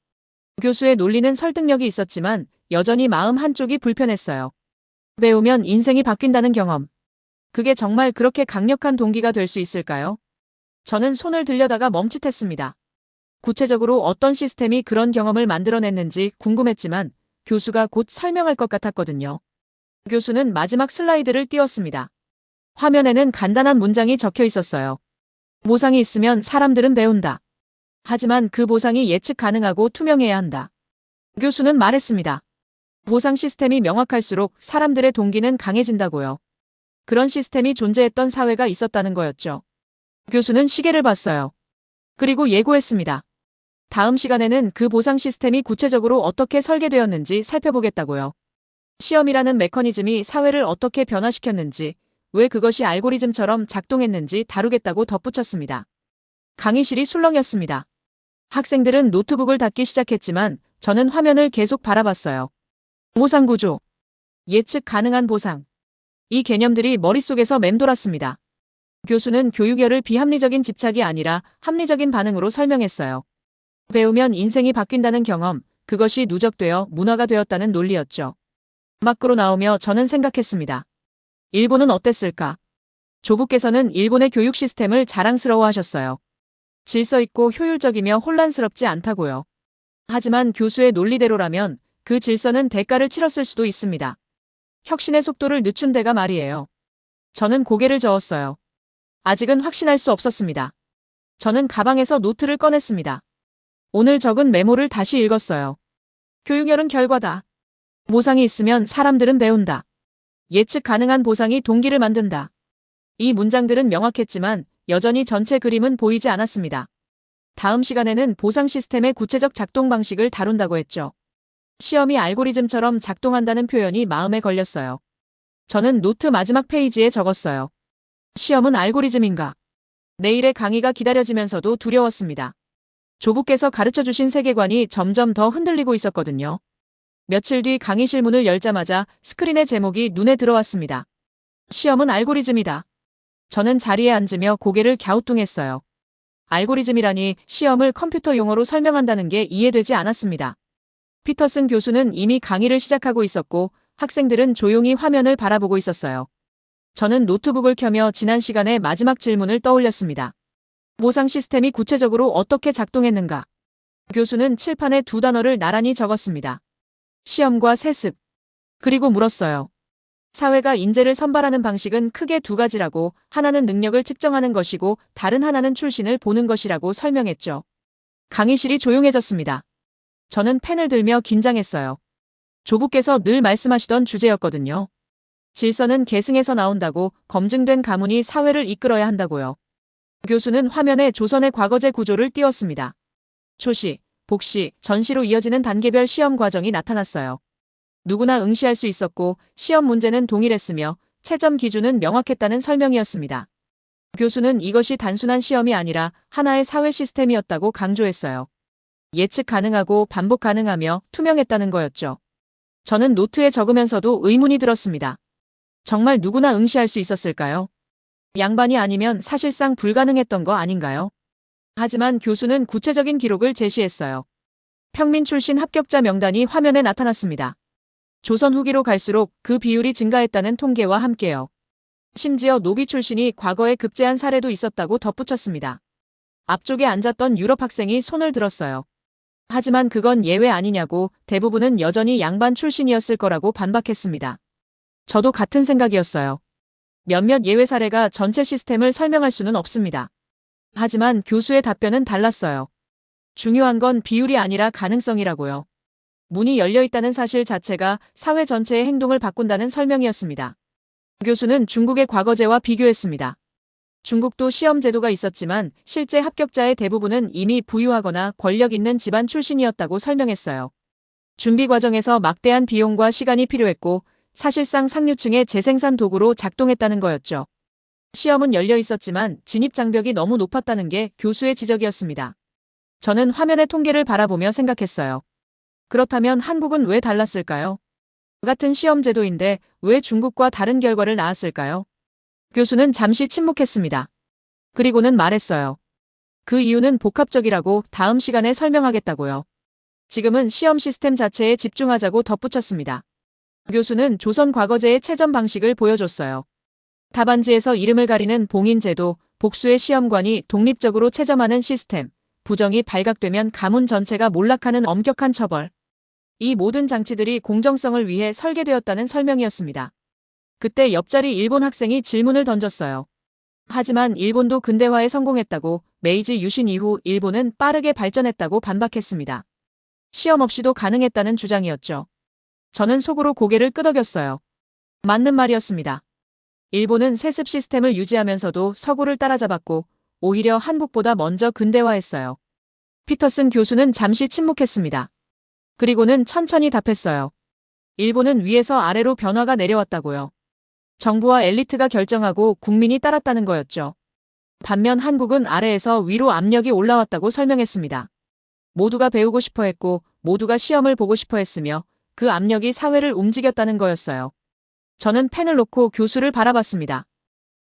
S1: 교수의 논리는 설득력이 있었지만 여전히 마음 한쪽이 불편했어요. 배우면 인생이 바뀐다는 경험. 그게 정말 그렇게 강력한 동기가 될 수 있을까요? 저는 손을 들려다가 멈칫했습니다. 구체적으로 어떤 시스템이 그런 경험을 만들어냈는지 궁금했지만 교수가 곧 설명할 것 같았거든요. 교수는 마지막 슬라이드를 띄웠습니다. 화면에는 간단한 문장이 적혀 있었어요. 보상이 있으면 사람들은 배운다. 하지만 그 보상이 예측 가능하고 투명해야 한다. 교수는 말했습니다. 보상 시스템이 명확할수록 사람들의 동기는 강해진다고요. 그런 시스템이 존재했던 사회가 있었다는 거였죠. 교수는 시계를 봤어요. 그리고 예고했습니다. 다음 시간에는 그 보상 시스템이 구체적으로 어떻게 설계되었는지 살펴보겠다고요. 시험이라는 메커니즘이 사회를 어떻게 변화시켰는지, 왜 그것이 알고리즘처럼 작동했는지 다루겠다고 덧붙였습니다. 강의실이 술렁였습니다. 학생들은 노트북을 닫기 시작했지만 저는 화면을 계속 바라봤어요. 보상 구조, 예측 가능한 보상. 이 개념들이 머릿속에서 맴돌았습니다. 교수는 교육열을 비합리적인 집착이 아니라 합리적인 반응으로 설명했어요. 배우면 인생이 바뀐다는 경험, 그것이 누적되어 문화가 되었다는 논리였죠. 밖으로 나오며 저는 생각했습니다. 일본은 어땠을까? 조부께서는 일본의 교육 시스템을 자랑스러워하셨어요. 질서 있고 효율적이며 혼란스럽지 않다고요. 하지만 교수의 논리대로라면 그 질서는 대가를 치렀을 수도 있습니다. 혁신의 속도를 늦춘 데가 말이에요. 저는 고개를 저었어요. 아직은 확신할 수 없었습니다. 저는 가방에서 노트를 꺼냈습니다. 오늘 적은 메모를 다시 읽었어요. 교육열은 결과다. 보상이 있으면 사람들은 배운다. 예측 가능한 보상이 동기를 만든다. 이 문장들은 명확했지만 여전히 전체 그림은 보이지 않았습니다. 다음 시간에는 보상 시스템의 구체적 작동 방식을 다룬다고 했죠. 시험이 알고리즘처럼 작동한다는 표현이 마음에 걸렸어요. 저는 노트 마지막 페이지에 적었어요. 시험은 알고리즘인가? 내일의 강의가 기다려지면서도 두려웠습니다. 조부께서 가르쳐주신 세계관이 점점 더 흔들리고 있었거든요. 며칠 뒤 강의실 문을 열자마자 스크린의 제목이 눈에 들어왔습니다. 시험은 알고리즘이다. 저는 자리에 앉으며 고개를 갸우뚱했어요. 알고리즘이라니 시험을 컴퓨터 용어로 설명한다는 게 이해되지 않았습니다. 피터슨 교수는 이미 강의를 시작하고 있었고 학생들은 조용히 화면을 바라보고 있었어요. 저는 노트북을 켜며 지난 시간의 마지막 질문을 떠올렸습니다. 모상 시스템이 구체적으로 어떻게 작동했는가? 교수는 칠판에 두 단어를 나란히 적었습니다. 시험과 세습. 그리고 물었어요. 사회가 인재를 선발하는 방식은 크게 두 가지라고, 하나는 능력을 측정하는 것이고 다른 하나는 출신을 보는 것이라고 설명했죠. 강의실이 조용해졌습니다. 저는 펜을 들며 긴장했어요. 조부께서 늘 말씀하시던 주제였거든요. 질서는 계승에서 나온다고, 검증된 가문이 사회를 이끌어야 한다고요. 교수는 화면에 조선의 과거제 구조를 띄웠습니다. 초시, 복시, 전시로 이어지는 단계별 시험 과정이 나타났어요. 누구나 응시할 수 있었고 시험 문제는 동일했으며 채점 기준은 명확했다는 설명이었습니다. 교수는 이것이 단순한 시험이 아니라 하나의 사회 시스템이었다고 강조했어요. 예측 가능하고 반복 가능하며 투명했다는 거였죠. 저는 노트에 적으면서도 의문이 들었습니다. 정말 누구나 응시할 수 있었을까요? 양반이 아니면 사실상 불가능했던 거 아닌가요? 하지만 교수는 구체적인 기록을 제시했어요. 평민 출신 합격자 명단이 화면에 나타났습니다. 조선 후기로 갈수록 그 비율이 증가했다는 통계와 함께요. 심지어 노비 출신이 과거에 급제한 사례도 있었다고 덧붙였습니다. 앞쪽에 앉았던 유럽 학생이 손을 들었어요. 하지만 그건 예외 아니냐고, 대부분은 여전히 양반 출신이었을 거라고 반박했습니다. 저도 같은 생각이었어요. 몇몇 예외 사례가 전체 시스템을 설명할 수는 없습니다. 하지만 교수의 답변은 달랐어요. 중요한 건 비율이 아니라 가능성이라고요. 문이 열려 있다는 사실 자체가 사회 전체의 행동을 바꾼다는 설명이었습니다. 교수는 중국의 과거제와 비교했습니다. 중국도 시험 제도가 있었지만 실제 합격자의 대부분은 이미 부유하거나 권력 있는 집안 출신이었다고 설명했어요. 준비 과정에서 막대한 비용과 시간이 필요했고 사실상 상류층의 재생산 도구로 작동했다는 거였죠. 시험은 열려 있었지만 진입 장벽이 너무 높았다는 게 교수의 지적이었습니다. 저는 화면의 통계를 바라보며 생각했어요. 그렇다면 한국은 왜 달랐을까요? 같은 시험 제도인데 왜 중국과 다른 결과를 낳았을까요? 교수는 잠시 침묵했습니다. 그리고는 말했어요. 그 이유는 복합적이라고, 다음 시간에 설명하겠다고요. 지금은 시험 시스템 자체에 집중하자고 덧붙였습니다. 교수는 조선 과거제의 채점 방식을 보여줬어요. 답안지에서 이름을 가리는 봉인제도, 복수의 시험관이 독립적으로 채점하는 시스템, 부정이 발각되면 가문 전체가 몰락하는 엄격한 처벌. 이 모든 장치들이 공정성을 위해 설계되었다는 설명이었습니다. 그때 옆자리 일본 학생이 질문을 던졌어요. 하지만 일본도 근대화에 성공했다고, 메이지 유신 이후 일본은 빠르게 발전했다고 반박했습니다. 시험 없이도 가능했다는 주장이었죠. 저는 속으로 고개를 끄덕였어요. 맞는 말이었습니다. 일본은 세습 시스템을 유지하면서도 서구를 따라잡았고 오히려 한국보다 먼저 근대화했어요. 피터슨 교수는 잠시 침묵했습니다. 그리고는 천천히 답했어요. 일본은 위에서 아래로 변화가 내려왔다고요. 정부와 엘리트가 결정하고 국민이 따랐다는 거였죠. 반면 한국은 아래에서 위로 압력이 올라왔다고 설명했습니다. 모두가 배우고 싶어 했고 모두가 시험을 보고 싶어 했으며 그 압력이 사회를 움직였다는 거였어요. 저는 펜을 놓고 교수를 바라봤습니다.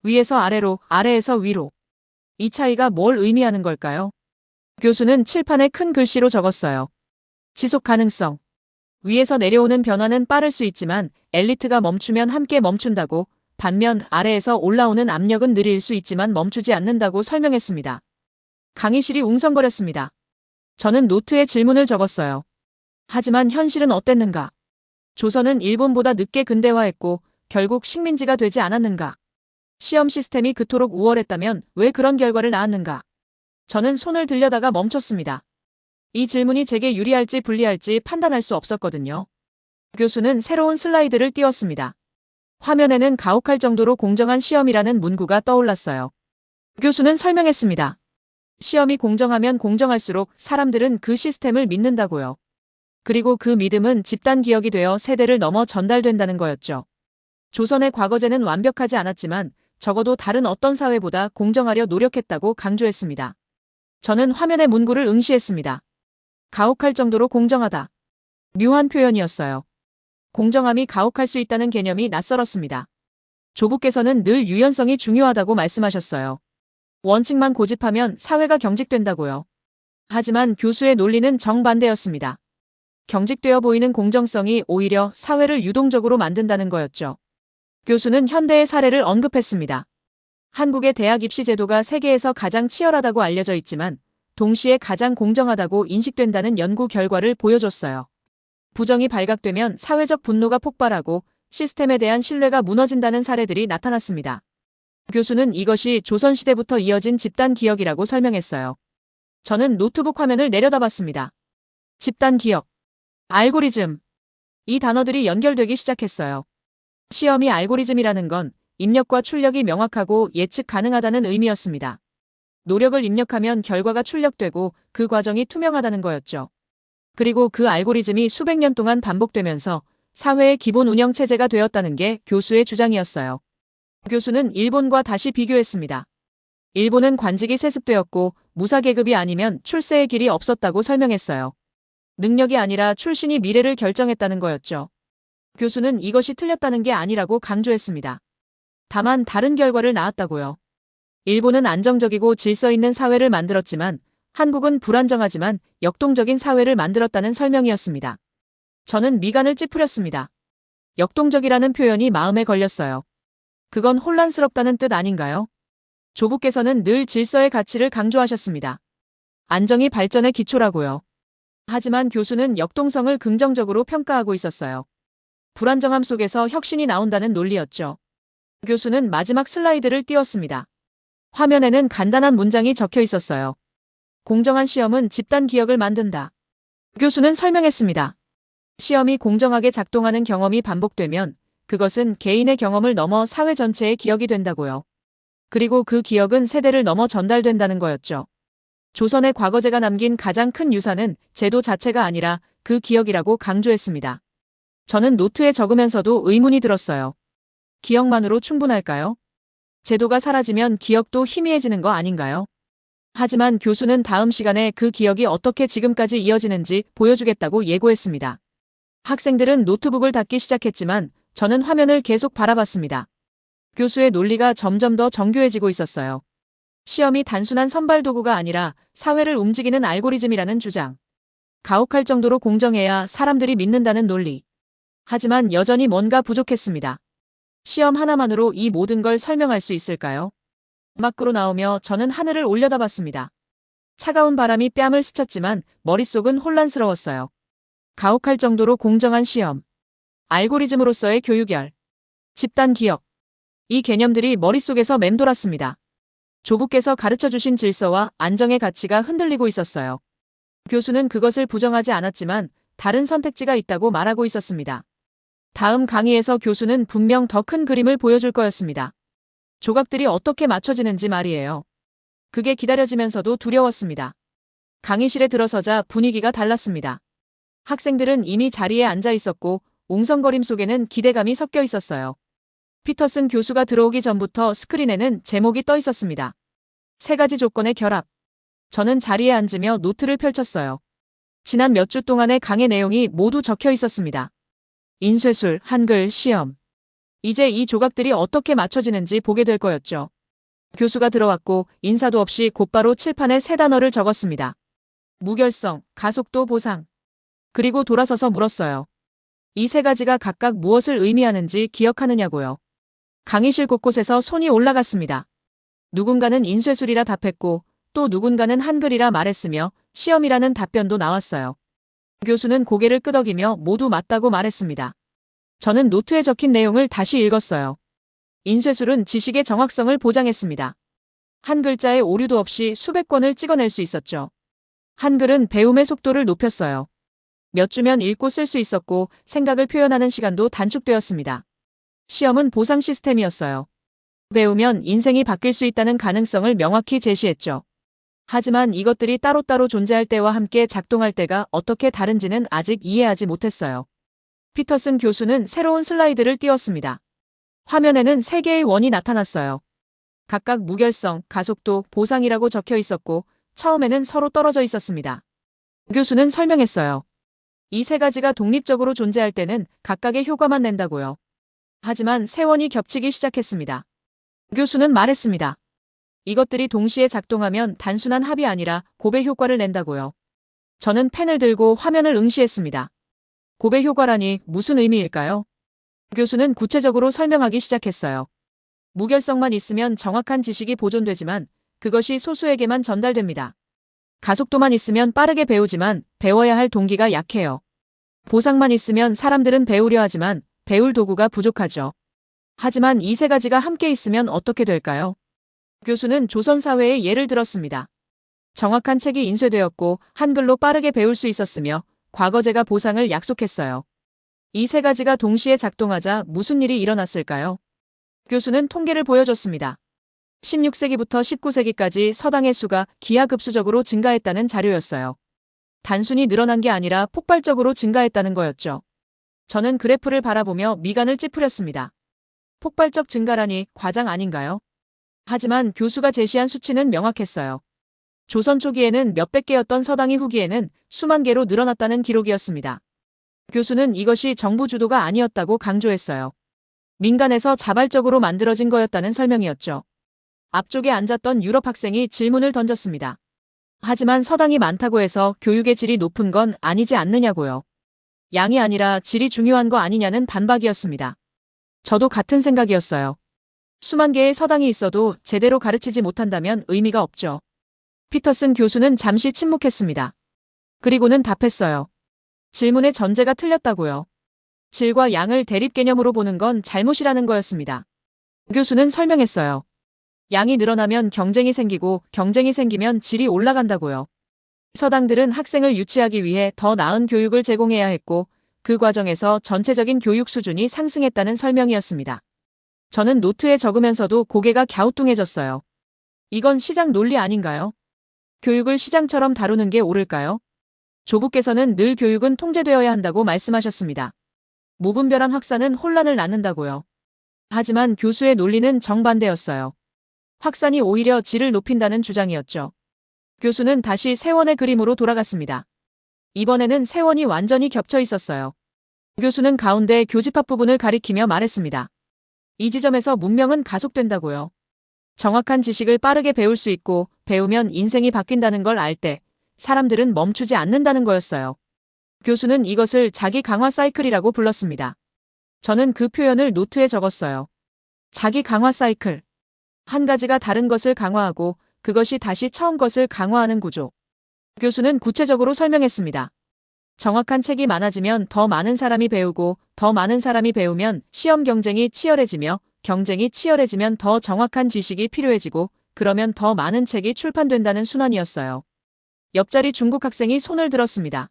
S1: 위에서 아래로, 아래에서 위로. 이 차이가 뭘 의미하는 걸까요? 교수는 칠판에 큰 글씨로 적었어요. 지속 가능성. 위에서 내려오는 변화는 빠를 수 있지만 엘리트가 멈추면 함께 멈춘다고, 반면 아래에서 올라오는 압력은 느릴 수 있지만 멈추지 않는다고 설명했습니다. 강의실이 웅성거렸습니다. 저는 노트에 질문을 적었어요. 하지만 현실은 어땠는가? 조선은 일본보다 늦게 근대화했고 결국 식민지가 되지 않았는가? 시험 시스템이 그토록 우월했다면 왜 그런 결과를 낳았는가? 저는 손을 들려다가 멈췄습니다. 이 질문이 제게 유리할지 불리할지 판단할 수 없었거든요. 교수는 새로운 슬라이드를 띄웠습니다. 화면에는 가혹할 정도로 공정한 시험이라는 문구가 떠올랐어요. 교수는 설명했습니다. 시험이 공정하면 공정할수록 사람들은 그 시스템을 믿는다고요. 그리고 그 믿음은 집단 기억이 되어 세대를 넘어 전달된다는 거였죠. 조선의 과거제는 완벽하지 않았지만 적어도 다른 어떤 사회보다 공정하려 노력했다고 강조했습니다. 저는 화면의 문구를 응시했습니다. 가혹할 정도로 공정하다. 묘한 표현이었어요. 공정함이 가혹할 수 있다는 개념이 낯설었습니다. 조부께서는 늘 유연성이 중요하다고 말씀하셨어요. 원칙만 고집하면 사회가 경직된다고요. 하지만 교수의 논리는 정반대였습니다. 경직되어 보이는 공정성이 오히려 사회를 유동적으로 만든다는 거였죠. 교수는 현대의 사례를 언급했습니다. 한국의 대학 입시 제도가 세계에서 가장 치열하다고 알려져 있지만 동시에 가장 공정하다고 인식된다는 연구 결과를 보여줬어요. 부정이 발각되면 사회적 분노가 폭발하고 시스템에 대한 신뢰가 무너진다는 사례들이 나타났습니다. 교수는 이것이 조선시대부터 이어진 집단 기억이라고 설명했어요. 저는 노트북 화면을 내려다봤습니다. 집단 기억, 알고리즘. 이 단어들이 연결되기 시작했어요. 시험이 알고리즘이라는 건 입력과 출력이 명확하고 예측 가능하다는 의미였습니다. 노력을 입력하면 결과가 출력되고 그 과정이 투명하다는 거였죠. 그리고 그 알고리즘이 수백 년 동안 반복되면서 사회의 기본 운영 체제가 되었다는 게 교수의 주장이었어요. 교수는 일본과 다시 비교했습니다. 일본은 관직이 세습되었고 무사계급이 아니면 출세의 길이 없었다고 설명했어요. 능력이 아니라 출신이 미래를 결정했다는 거였죠. 교수는 이것이 틀렸다는 게 아니라고 강조했습니다. 다만 다른 결과를 낳았다고요. 일본은 안정적이고 질서 있는 사회를 만들었지만 한국은 불안정하지만 역동적인 사회를 만들었다는 설명이었습니다. 저는 미간을 찌푸렸습니다. 역동적이라는 표현이 마음에 걸렸어요. 그건 혼란스럽다는 뜻 아닌가요? 조부께서는 늘 질서의 가치를 강조하셨습니다. 안정이 발전의 기초라고요. 하지만 교수는 역동성을 긍정적으로 평가하고 있었어요. 불안정함 속에서 혁신이 나온다는 논리였죠. 교수는 마지막 슬라이드를 띄웠습니다. 화면에는 간단한 문장이 적혀 있었어요. 공정한 시험은 집단 기억을 만든다. 교수는 설명했습니다. 시험이 공정하게 작동하는 경험이 반복되면 그것은 개인의 경험을 넘어 사회 전체의 기억이 된다고요. 그리고 그 기억은 세대를 넘어 전달된다는 거였죠. 조선의 과거제가 남긴 가장 큰 유산은 제도 자체가 아니라 그 기억이라고 강조했습니다. 저는 노트에 적으면서도 의문이 들었어요. 기억만으로 충분할까요? 제도가 사라지면 기억도 희미해지는 거 아닌가요? 하지만 교수는 다음 시간에 그 기억이 어떻게 지금까지 이어지는지 보여주겠다고 예고했습니다. 학생들은 노트북을 닫기 시작했지만 저는 화면을 계속 바라봤습니다. 교수의 논리가 점점 더 정교해지고 있었어요. 시험이 단순한 선발 도구가 아니라 사회를 움직이는 알고리즘이라는 주장. 가혹할 정도로 공정해야 사람들이 믿는다는 논리. 하지만 여전히 뭔가 부족했습니다. 시험 하나만으로 이 모든 걸 설명할 수 있을까요? 밖으로 나오며 저는 하늘을 올려다봤습니다. 차가운 바람이 뺨을 스쳤지만 머릿속은 혼란스러웠어요. 가혹할 정도로 공정한 시험. 알고리즘으로서의 교육열. 집단 기억. 이 개념들이 머릿속에서 맴돌았습니다. 조부께서 가르쳐주신 질서와 안정의 가치가 흔들리고 있었어요. 교수는 그것을 부정하지 않았지만 다른 선택지가 있다고 말하고 있었습니다. 다음 강의에서 교수는 분명 더 큰 그림을 보여줄 거였습니다. 조각들이 어떻게 맞춰지는지 말이에요. 그게 기다려지면서도 두려웠습니다. 강의실에 들어서자 분위기가 달랐습니다. 학생들은 이미 자리에 앉아 있었고 웅성거림 속에는 기대감이 섞여 있었어요. 피터슨 교수가 들어오기 전부터 스크린에는 제목이 떠 있었습니다. 3가지 조건의 결합. 저는 자리에 앉으며 노트를 펼쳤어요. 지난 몇 주 동안의 강의 내용이 모두 적혀 있었습니다. 인쇄술, 한글, 시험. 이제 이 조각들이 어떻게 맞춰지는지 보게 될 거였죠. 교수가 들어왔고 인사도 없이 곧바로 칠판에 3단어를 적었습니다. 무결성, 가속도 보상. 그리고 돌아서서 물었어요. 이 3가지가 각각 무엇을 의미하는지 기억하느냐고요. 강의실 곳곳에서 손이 올라갔습니다. 누군가는 인쇄술이라 답했고 또 누군가는 한글이라 말했으며 시험이라는 답변도 나왔어요. 교수는 고개를 끄덕이며 모두 맞다고 말했습니다. 저는 노트에 적힌 내용을 다시 읽었어요. 인쇄술은 지식의 정확성을 보장했습니다. 한 글자의 오류도 없이 수백 권을 찍어낼 수 있었죠. 한글은 배움의 속도를 높였어요. 몇 주면 읽고 쓸 수 있었고 생각을 표현하는 시간도 단축되었습니다. 시험은 보상 시스템이었어요. 배우면 인생이 바뀔 수 있다는 가능성을 명확히 제시했죠. 하지만 이것들이 따로따로 존재할 때와 함께 작동할 때가 어떻게 다른지는 아직 이해하지 못했어요. 피터슨 교수는 새로운 슬라이드를 띄웠습니다. 화면에는 3개의 원이 나타났어요. 각각 무결성, 가속도, 보상이라고 적혀 있었고 처음에는 서로 떨어져 있었습니다. 교수는 설명했어요. 이 3가지가 독립적으로 존재할 때는 각각의 효과만 낸다고요. 하지만 세 원이 겹치기 시작했습니다. 교수는 말했습니다. 이것들이 동시에 작동하면 단순한 합이 아니라 곱의 효과를 낸다고요. 저는 펜을 들고 화면을 응시했습니다. 곱의 효과라니 무슨 의미일까요? 교수는 구체적으로 설명하기 시작했어요. 무결성만 있으면 정확한 지식이 보존되지만 그것이 소수에게만 전달됩니다. 가속도만 있으면 빠르게 배우지만 배워야 할 동기가 약해요. 보상만 있으면 사람들은 배우려 하지만 배울 도구가 부족하죠. 하지만 이 3가지가 함께 있으면 어떻게 될까요? 교수는 조선사회의 예를 들었습니다. 정확한 책이 인쇄되었고 한글로 빠르게 배울 수 있었으며 과거제가 보상을 약속했어요. 이 3가지가 동시에 작동하자 무슨 일이 일어났을까요? 교수는 통계를 보여줬습니다. 16세기부터 19세기까지 서당의 수가 기하급수적으로 증가했다는 자료였어요. 단순히 늘어난 게 아니라 폭발적으로 증가했다는 거였죠. 저는 그래프를 바라보며 미간을 찌푸렸습니다. 폭발적 증가라니 과장 아닌가요? 하지만 교수가 제시한 수치는 명확했어요. 조선 초기에는 몇백 개였던 서당이 후기에는 수만 개로 늘어났다는 기록이었습니다. 교수는 이것이 정부 주도가 아니었다고 강조했어요. 민간에서 자발적으로 만들어진 거였다는 설명이었죠. 앞쪽에 앉았던 유럽 학생이 질문을 던졌습니다. 하지만 서당이 많다고 해서 교육의 질이 높은 건 아니지 않느냐고요. 양이 아니라 질이 중요한 거 아니냐는 반박이었습니다. 저도 같은 생각이었어요. 수만 개의 서당이 있어도 제대로 가르치지 못한다면 의미가 없죠. 피터슨 교수는 잠시 침묵했습니다. 그리고는 답했어요. 질문의 전제가 틀렸다고요. 질과 양을 대립 개념으로 보는 건 잘못이라는 거였습니다. 교수는 설명했어요. 양이 늘어나면 경쟁이 생기고 경쟁이 생기면 질이 올라간다고요. 서당들은 학생을 유치하기 위해 더 나은 교육을 제공해야 했고 그 과정에서 전체적인 교육 수준이 상승했다는 설명이었습니다. 저는 노트에 적으면서도 고개가 갸우뚱해졌어요. 이건 시장 논리 아닌가요? 교육을 시장처럼 다루는 게 옳을까요? 조부께서는 늘 교육은 통제되어야 한다고 말씀하셨습니다. 무분별한 확산은 혼란을 낳는다고요. 하지만 교수의 논리는 정반대였어요. 확산이 오히려 질을 높인다는 주장이었죠. 교수는 다시 세원의 그림으로 돌아갔습니다. 이번에는 세원이 완전히 겹쳐 있었어요. 교수는 가운데 교집합 부분을 가리키며 말했습니다. 이 지점에서 문명은 가속된다고요. 정확한 지식을 빠르게 배울 수 있고 배우면 인생이 바뀐다는 걸 알 때 사람들은 멈추지 않는다는 거였어요. 교수는 이것을 자기 강화 사이클이라고 불렀습니다. 저는 그 표현을 노트에 적었어요. 자기 강화 사이클. 한 가지가 다른 것을 강화하고 그것이 다시 처음 것을 강화하는 구조. 교수는 구체적으로 설명했습니다. 정확한 책이 많아지면 더 많은 사람이 배우고 더 많은 사람이 배우면 시험 경쟁이 치열해지며 경쟁이 치열해지면 더 정확한 지식이 필요해지고 그러면 더 많은 책이 출판된다는 순환이었어요. 옆자리 중국 학생이 손을 들었습니다.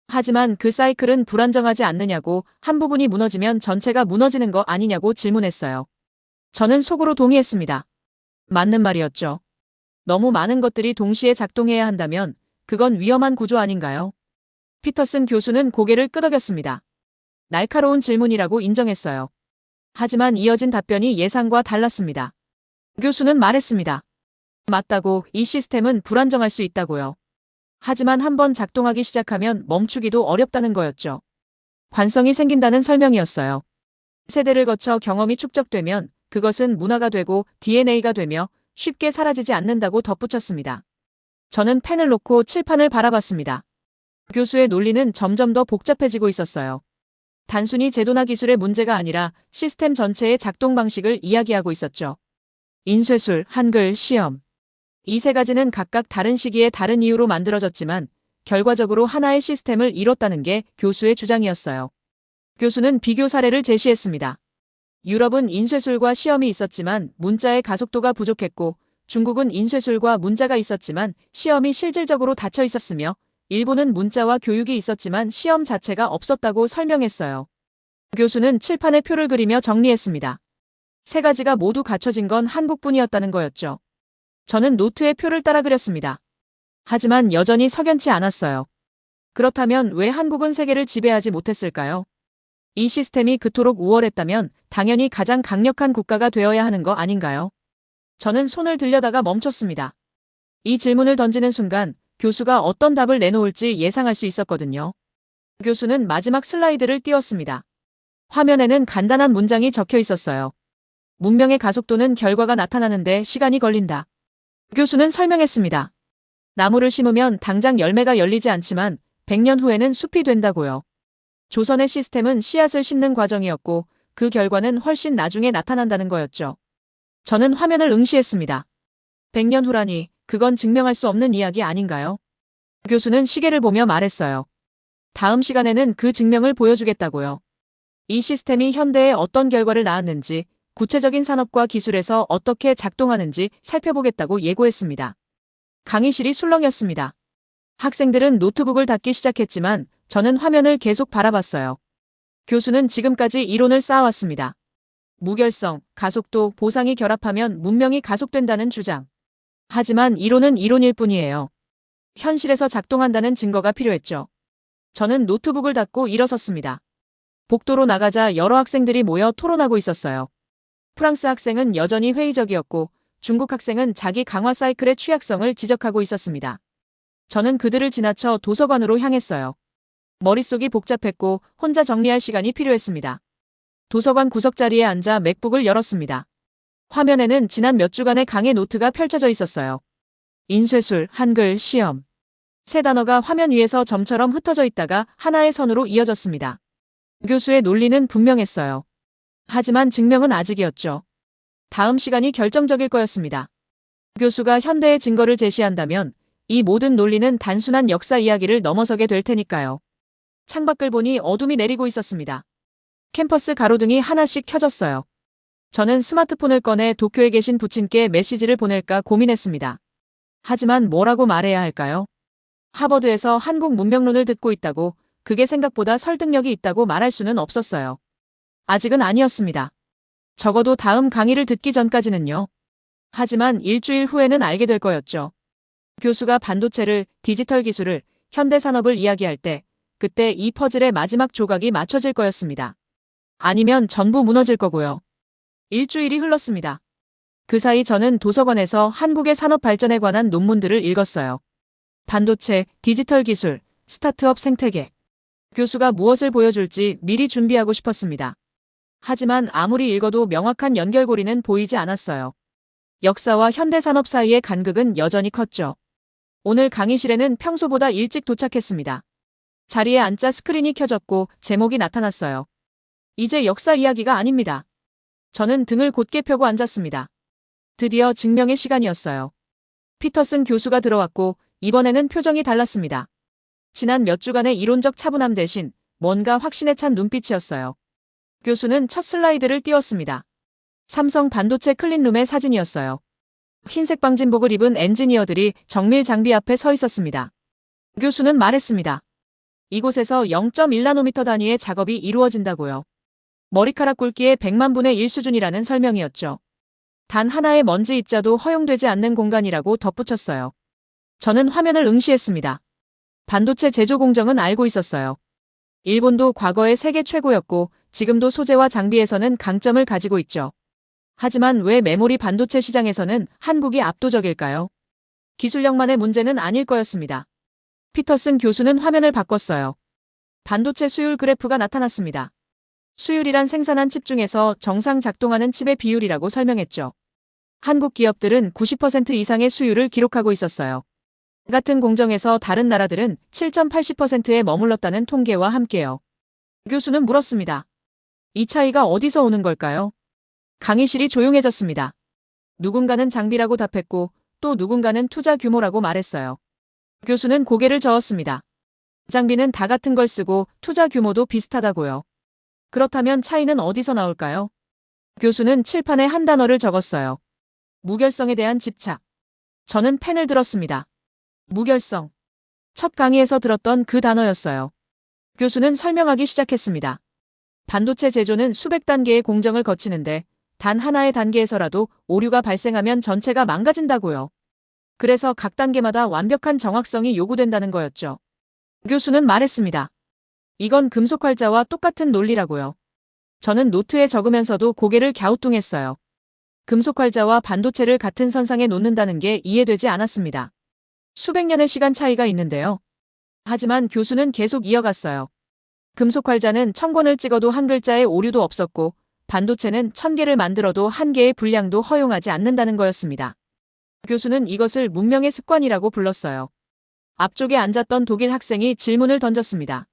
S1: 하지만 그 사이클은 불안정하지 않느냐고 한 부분이 무너지면 전체가 무너지는 거 아니냐고 질문했어요. 저는 속으로 동의했습니다. 맞는 말이었죠. 너무 많은 것들이 동시에 작동해야 한다면 그건 위험한 구조 아닌가요? 피터슨 교수는 고개를 끄덕였습니다. 날카로운 질문이라고 인정했어요. 하지만 이어진 답변이 예상과 달랐습니다. 교수는 말했습니다. 맞다고 이 시스템은 불안정할 수 있다고요. 하지만 한번 작동하기 시작하면 멈추기도 어렵다는 거였죠. 관성이 생긴다는 설명이었어요. 세대를 거쳐 경험이 축적되면 그것은 문화가 되고 DNA가 되며 쉽게 사라지지 않는다고 덧붙였습니다. 저는 펜을 놓고 칠판을 바라봤습니다. 교수의 논리는 점점 더 복잡해지고 있었어요. 단순히 제도나 기술의 문제가 아니라 시스템 전체의 작동 방식을 이야기하고 있었죠. 인쇄술, 한글, 시험. 이 3가지는 각각 다른 시기에 다른 이유로 만들어졌지만 결과적으로 하나의 시스템을 이뤘다는 게 교수의 주장이었어요. 교수는 비교 사례를 제시했습니다. 유럽은 인쇄술과 시험이 있었지만 문자의 가속도가 부족했고 중국은 인쇄술과 문자가 있었지만 시험이 실질적으로 닫혀 있었으며 일본은 문자와 교육이 있었지만 시험 자체가 없었다고 설명했어요. 교수는 칠판에 표를 그리며 정리했습니다. 3가지가 모두 갖춰진 건 한국뿐이었다는 거였죠. 저는 노트에 표를 따라 그렸습니다. 하지만 여전히 석연치 않았어요. 그렇다면 왜 한국은 세계를 지배하지 못했을까요? 이 시스템이 그토록 우월했다면 당연히 가장 강력한 국가가 되어야 하는 거 아닌가요? 저는 손을 들려다가 멈췄습니다. 이 질문을 던지는 순간 교수가 어떤 답을 내놓을지 예상할 수 있었거든요. 교수는 마지막 슬라이드를 띄웠습니다. 화면에는 간단한 문장이 적혀 있었어요. 문명의 가속도는 결과가 나타나는데 시간이 걸린다. 교수는 설명했습니다. 나무를 심으면 당장 열매가 열리지 않지만 100년 후에는 숲이 된다고요. 조선의 시스템은 씨앗을 심는 과정이었고 그 결과는 훨씬 나중에 나타난다는 거였죠. 저는 화면을 응시했습니다. 100년 후라니 그건 증명할 수 없는 이야기 아닌가요? 교수는 시계를 보며 말했어요. 다음 시간에는 그 증명을 보여주겠다고요. 이 시스템이 현대에 어떤 결과를 낳았는지, 구체적인 산업과 기술에서 어떻게 작동하는지 살펴보겠다고 예고했습니다. 강의실이 술렁였습니다. 학생들은 노트북을 닫기 시작했지만 저는 화면을 계속 바라봤어요. 교수는 지금까지 이론을 쌓아왔습니다. 무결성, 가속도, 보상이 결합하면 문명이 가속된다는 주장. 하지만 이론은 이론일 뿐이에요. 현실에서 작동한다는 증거가 필요했죠. 저는 노트북을 닫고 일어섰습니다. 복도로 나가자 여러 학생들이 모여 토론하고 있었어요. 프랑스 학생은 여전히 회의적이었고 중국 학생은 자기 강화 사이클의 취약성을 지적하고 있었습니다. 저는 그들을 지나쳐 도서관으로 향했어요. 머릿속이 복잡했고 혼자 정리할 시간이 필요했습니다. 도서관 구석자리에 앉아 맥북을 열었습니다. 화면에는 지난 몇 주간의 강의 노트가 펼쳐져 있었어요. 인쇄술, 한글, 시험. 세 단어가 화면 위에서 점처럼 흩어져 있다가 하나의 선으로 이어졌습니다. 교수의 논리는 분명했어요. 하지만 증명은 아직이었죠. 다음 시간이 결정적일 거였습니다. 교수가 현대의 증거를 제시한다면 이 모든 논리는 단순한 역사 이야기를 넘어서게 될 테니까요. 창밖을 보니 어둠이 내리고 있었습니다. 캠퍼스 가로등이 하나씩 켜졌어요. 저는 스마트폰을 꺼내 도쿄에 계신 부친께 메시지를 보낼까 고민했습니다. 하지만 뭐라고 말해야 할까요? 하버드에서 한국 문명론을 듣고 있다고, 그게 생각보다 설득력이 있다고 말할 수는 없었어요. 아직은 아니었습니다. 적어도 다음 강의를 듣기 전까지는요. 하지만 일주일 후에는 알게 될 거였죠. 교수가 반도체를, 디지털 기술을, 현대 산업을 이야기할 때, 그때 이 퍼즐의 마지막 조각이 맞춰질 거였습니다. 아니면 전부 무너질 거고요. 일주일이 흘렀습니다. 그 사이 저는 도서관에서 한국의 산업 발전에 관한 논문들을 읽었어요. 반도체, 디지털 기술, 스타트업 생태계. 교수가 무엇을 보여줄지 미리 준비하고 싶었습니다. 하지만 아무리 읽어도 명확한 연결고리는 보이지 않았어요. 역사와 현대 산업 사이의 간극은 여전히 컸죠. 오늘 강의실에는 평소보다 일찍 도착했습니다. 자리에 앉자 스크린이 켜졌고 제목이 나타났어요. 이제 역사 이야기가 아닙니다. 저는 등을 곧게 펴고 앉았습니다. 드디어 증명의 시간이었어요. 피터슨 교수가 들어왔고 이번에는 표정이 달랐습니다. 지난 몇 주간의 이론적 차분함 대신 뭔가 확신에 찬 눈빛이었어요. 교수는 첫 슬라이드를 띄웠습니다. 삼성 반도체 클린룸의 사진이었어요. 흰색 방진복을 입은 엔지니어들이 정밀 장비 앞에 서 있었습니다. 교수는 말했습니다. 이곳에서 0.1나노미터 단위의 작업이 이루어진다고요. 머리카락 굵기의 100만 분의 1 수준이라는 설명이었죠. 단 하나의 먼지 입자도 허용되지 않는 공간이라고 덧붙였어요. 저는 화면을 응시했습니다. 반도체 제조 공정은 알고 있었어요. 일본도 과거의 세계 최고였고 지금도 소재와 장비에서는 강점을 가지고 있죠. 하지만 왜 메모리 반도체 시장에서는 한국이 압도적일까요? 기술력만의 문제는 아닐 거였습니다. 피터슨 교수는 화면을 바꿨어요. 반도체 수율 그래프가 나타났습니다. 수율이란 생산한 칩 중에서 정상 작동하는 칩의 비율이라고 설명했죠. 한국 기업들은 90% 이상의 수율을 기록하고 있었어요. 같은 공정에서 다른 나라들은 7.80%에 머물렀다는 통계와 함께요. 교수는 물었습니다. 이 차이가 어디서 오는 걸까요? 강의실이 조용해졌습니다. 누군가는 장비라고 답했고 또 누군가는 투자 규모라고 말했어요. 교수는 고개를 저었습니다. 장비는 다 같은 걸 쓰고 투자 규모도 비슷하다고요. 그렇다면 차이는 어디서 나올까요? 교수는 칠판에 한 단어를 적었어요. 무결성에 대한 집착. 저는 펜을 들었습니다. 무결성. 첫 강의에서 들었던 그 단어였어요. 교수는 설명하기 시작했습니다. 반도체 제조는 수백 단계의 공정을 거치는데 단 하나의 단계에서라도 오류가 발생하면 전체가 망가진다고요. 그래서 각 단계마다 완벽한 정확성이 요구된다는 거였죠. 교수는 말했습니다. 이건 금속 활자와 똑같은 논리라고요. 저는 노트에 적으면서도 고개를 갸우뚱했어요. 금속 활자와 반도체를 같은 선상에 놓는다는 게 이해되지 않았습니다. 수백 년의 시간 차이가 있는데요. 하지만 교수는 계속 이어갔어요. 금속 활자는 1000권을 찍어도 한 글자의 오류도 없었고 반도체는 1000개를 만들어도 한 개의 분량도 허용하지 않는다는 거였습니다. 교수는 이것을 문명의 습관이라고 불렀어요. 앞쪽에 앉았던 독일 학생이 질문을 던졌습니다.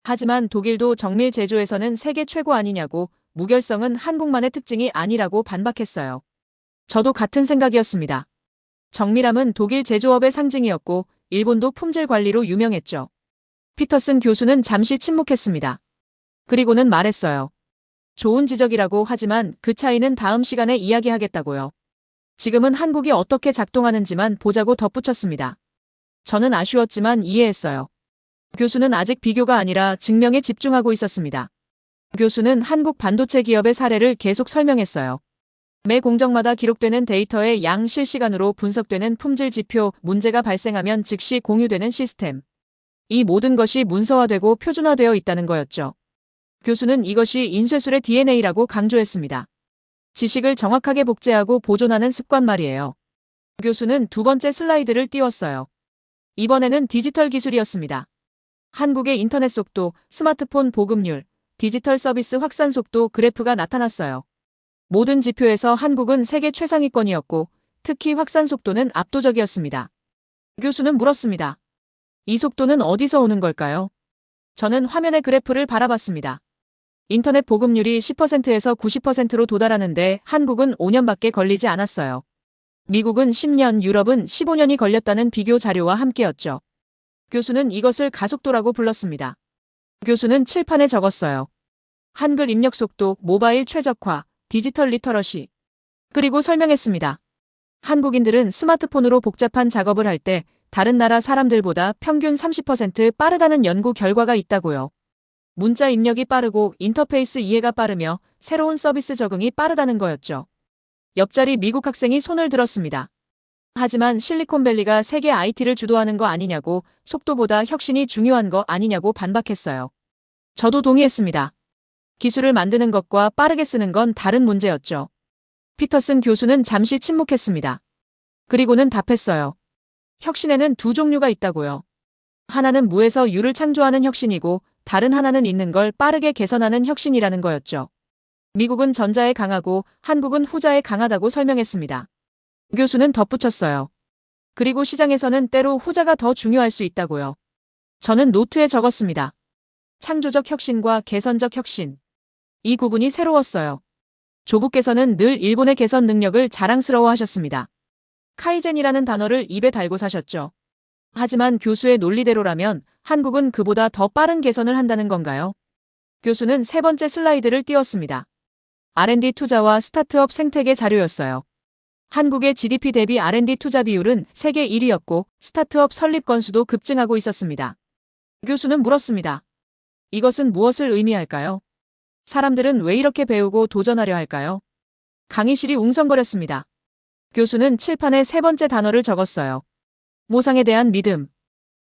S1: 하지만 독일도 정밀 제조에서는 세계 최고 아니냐고, 무결성은 한국만의 특징이 아니라고 반박했어요. 저도 같은 생각이었습니다. 정밀함은 독일 제조업의 상징이었고 일본도 품질 관리로 유명했죠. 피터슨 교수는 잠시 침묵했습니다. 그리고는 말했어요. 좋은 지적이라고 하지만 그 차이는 다음 시간에 이야기하겠다고요. 지금은 한국이 어떻게 작동하는지만 보자고 덧붙였습니다. 저는 아쉬웠지만 이해했어요. 교수는 아직 비교가 아니라 증명에 집중하고 있었습니다. 교수는 한국 반도체 기업의 사례를 계속 설명했어요. 매 공정마다 기록되는 데이터의 양 실시간으로 분석되는 품질 지표, 문제가 발생하면 즉시 공유되는 시스템. 이 모든 것이 문서화되고 표준화되어 있다는 거였죠. 교수는 이것이 인쇄술의 DNA라고 강조했습니다. 지식을 정확하게 복제하고 보존하는 습관 말이에요. 교수는 두 번째 슬라이드를 띄웠어요. 이번에는 디지털 기술이었습니다. 한국의 인터넷 속도, 스마트폰 보급률, 디지털 서비스 확산 속도 그래프가 나타났어요. 모든 지표에서 한국은 세계 최상위권이었고 특히 확산 속도는 압도적이었습니다. 교수는 물었습니다. 이 속도는 어디서 오는 걸까요? 저는 화면의 그래프를 바라봤습니다. 인터넷 보급률이 10%에서 90%로 도달하는데 한국은 5년밖에 걸리지 않았어요. 미국은 10년, 유럽은 15년이 걸렸다는 비교 자료와 함께였죠. 교수는 이것을 가속도라고 불렀습니다. 교수는 칠판에 적었어요. 한글 입력 속도, 모바일 최적화, 디지털 리터러시. 그리고 설명했습니다. 한국인들은 스마트폰으로 복잡한 작업을 할 때 다른 나라 사람들보다 평균 30% 빠르다는 연구 결과가 있다고요. 문자 입력이 빠르고 인터페이스 이해가 빠르며 새로운 서비스 적응이 빠르다는 거였죠. 옆자리 미국 학생이 손을 들었습니다. 하지만 실리콘밸리가 세계 IT를 주도하는 거 아니냐고, 속도보다 혁신이 중요한 거 아니냐고 반박했어요. 저도 동의했습니다. 기술을 만드는 것과 빠르게 쓰는 건 다른 문제였죠. 피터슨 교수는 잠시 침묵했습니다. 그리고는 답했어요. 혁신에는 두 종류가 있다고요. 하나는 무에서 유를 창조하는 혁신이고 다른 하나는 있는 걸 빠르게 개선하는 혁신이라는 거였죠. 미국은 전자에 강하고 한국은 후자에 강하다고 설명했습니다. 교수는 덧붙였어요. 그리고 시장에서는 때로 후자가 더 중요할 수 있다고요. 저는 노트에 적었습니다. 창조적 혁신과 개선적 혁신. 이 구분이 새로웠어요. 조부께서는 늘 일본의 개선 능력을 자랑스러워하셨습니다. 카이젠이라는 단어를 입에 달고 사셨죠. 하지만 교수의 논리대로라면 한국은 그보다 더 빠른 개선을 한다는 건가요? 교수는 세 번째 슬라이드를 띄웠습니다. R&D 투자와 스타트업 생태계 자료였어요. 한국의 GDP 대비 R&D 투자 비율은 세계 1위였고 스타트업 설립 건수도 급증하고 있었습니다. 교수는 물었습니다. 이것은 무엇을 의미할까요? 사람들은 왜 이렇게 배우고 도전하려 할까요? 강의실이 웅성거렸습니다. 교수는 칠판에 세 번째 단어를 적었어요. 모상에 대한 믿음.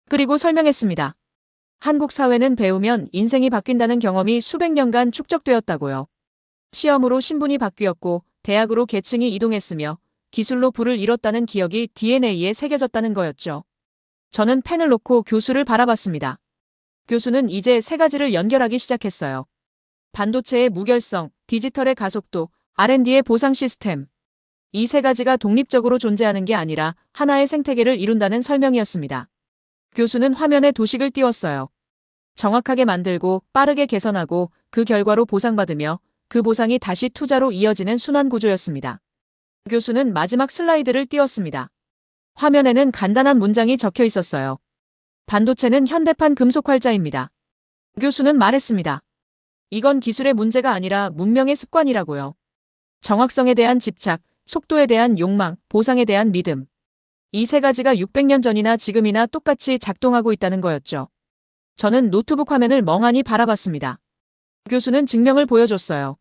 S1: 그리고 설명했습니다. 한국 사회는 배우면 인생이 바뀐다는 경험이 수백 년간 축적되었다고요. 시험으로 신분이 바뀌었고 대학으로 계층이 이동했으며 기술로 부를 이뤘다는 기억이 DNA에 새겨졌다는 거였죠. 저는 펜을 놓고 교수를 바라봤습니다. 교수는 이제 세 가지를 연결하기 시작했어요. 반도체의 무결성, 디지털의 가속도, R&D의 보상 시스템. 이 세 가지가 독립적으로 존재하는 게 아니라 하나의 생태계를 이룬다는 설명이었습니다. 교수는 화면에 도식을 띄웠어요. 정확하게 만들고 빠르게 개선하고 그 결과로 보상받으며 그 보상이 다시 투자로 이어지는 순환 구조였습니다. 교수는 마지막 슬라이드를 띄웠습니다. 화면에는 간단한 문장이 적혀 있었어요. 반도체는 현대판 금속 활자입니다. 교수는 말했습니다. 이건 기술의 문제가 아니라 문명의 습관이라고요. 정확성에 대한 집착, 속도에 대한 욕망, 보상에 대한 믿음. 이 세 가지가 600년 전이나 지금이나 똑같이 작동하고 있다는 거였죠. 저는 노트북 화면을 멍하니 바라봤습니다. 교수는 증명을 보여줬어요.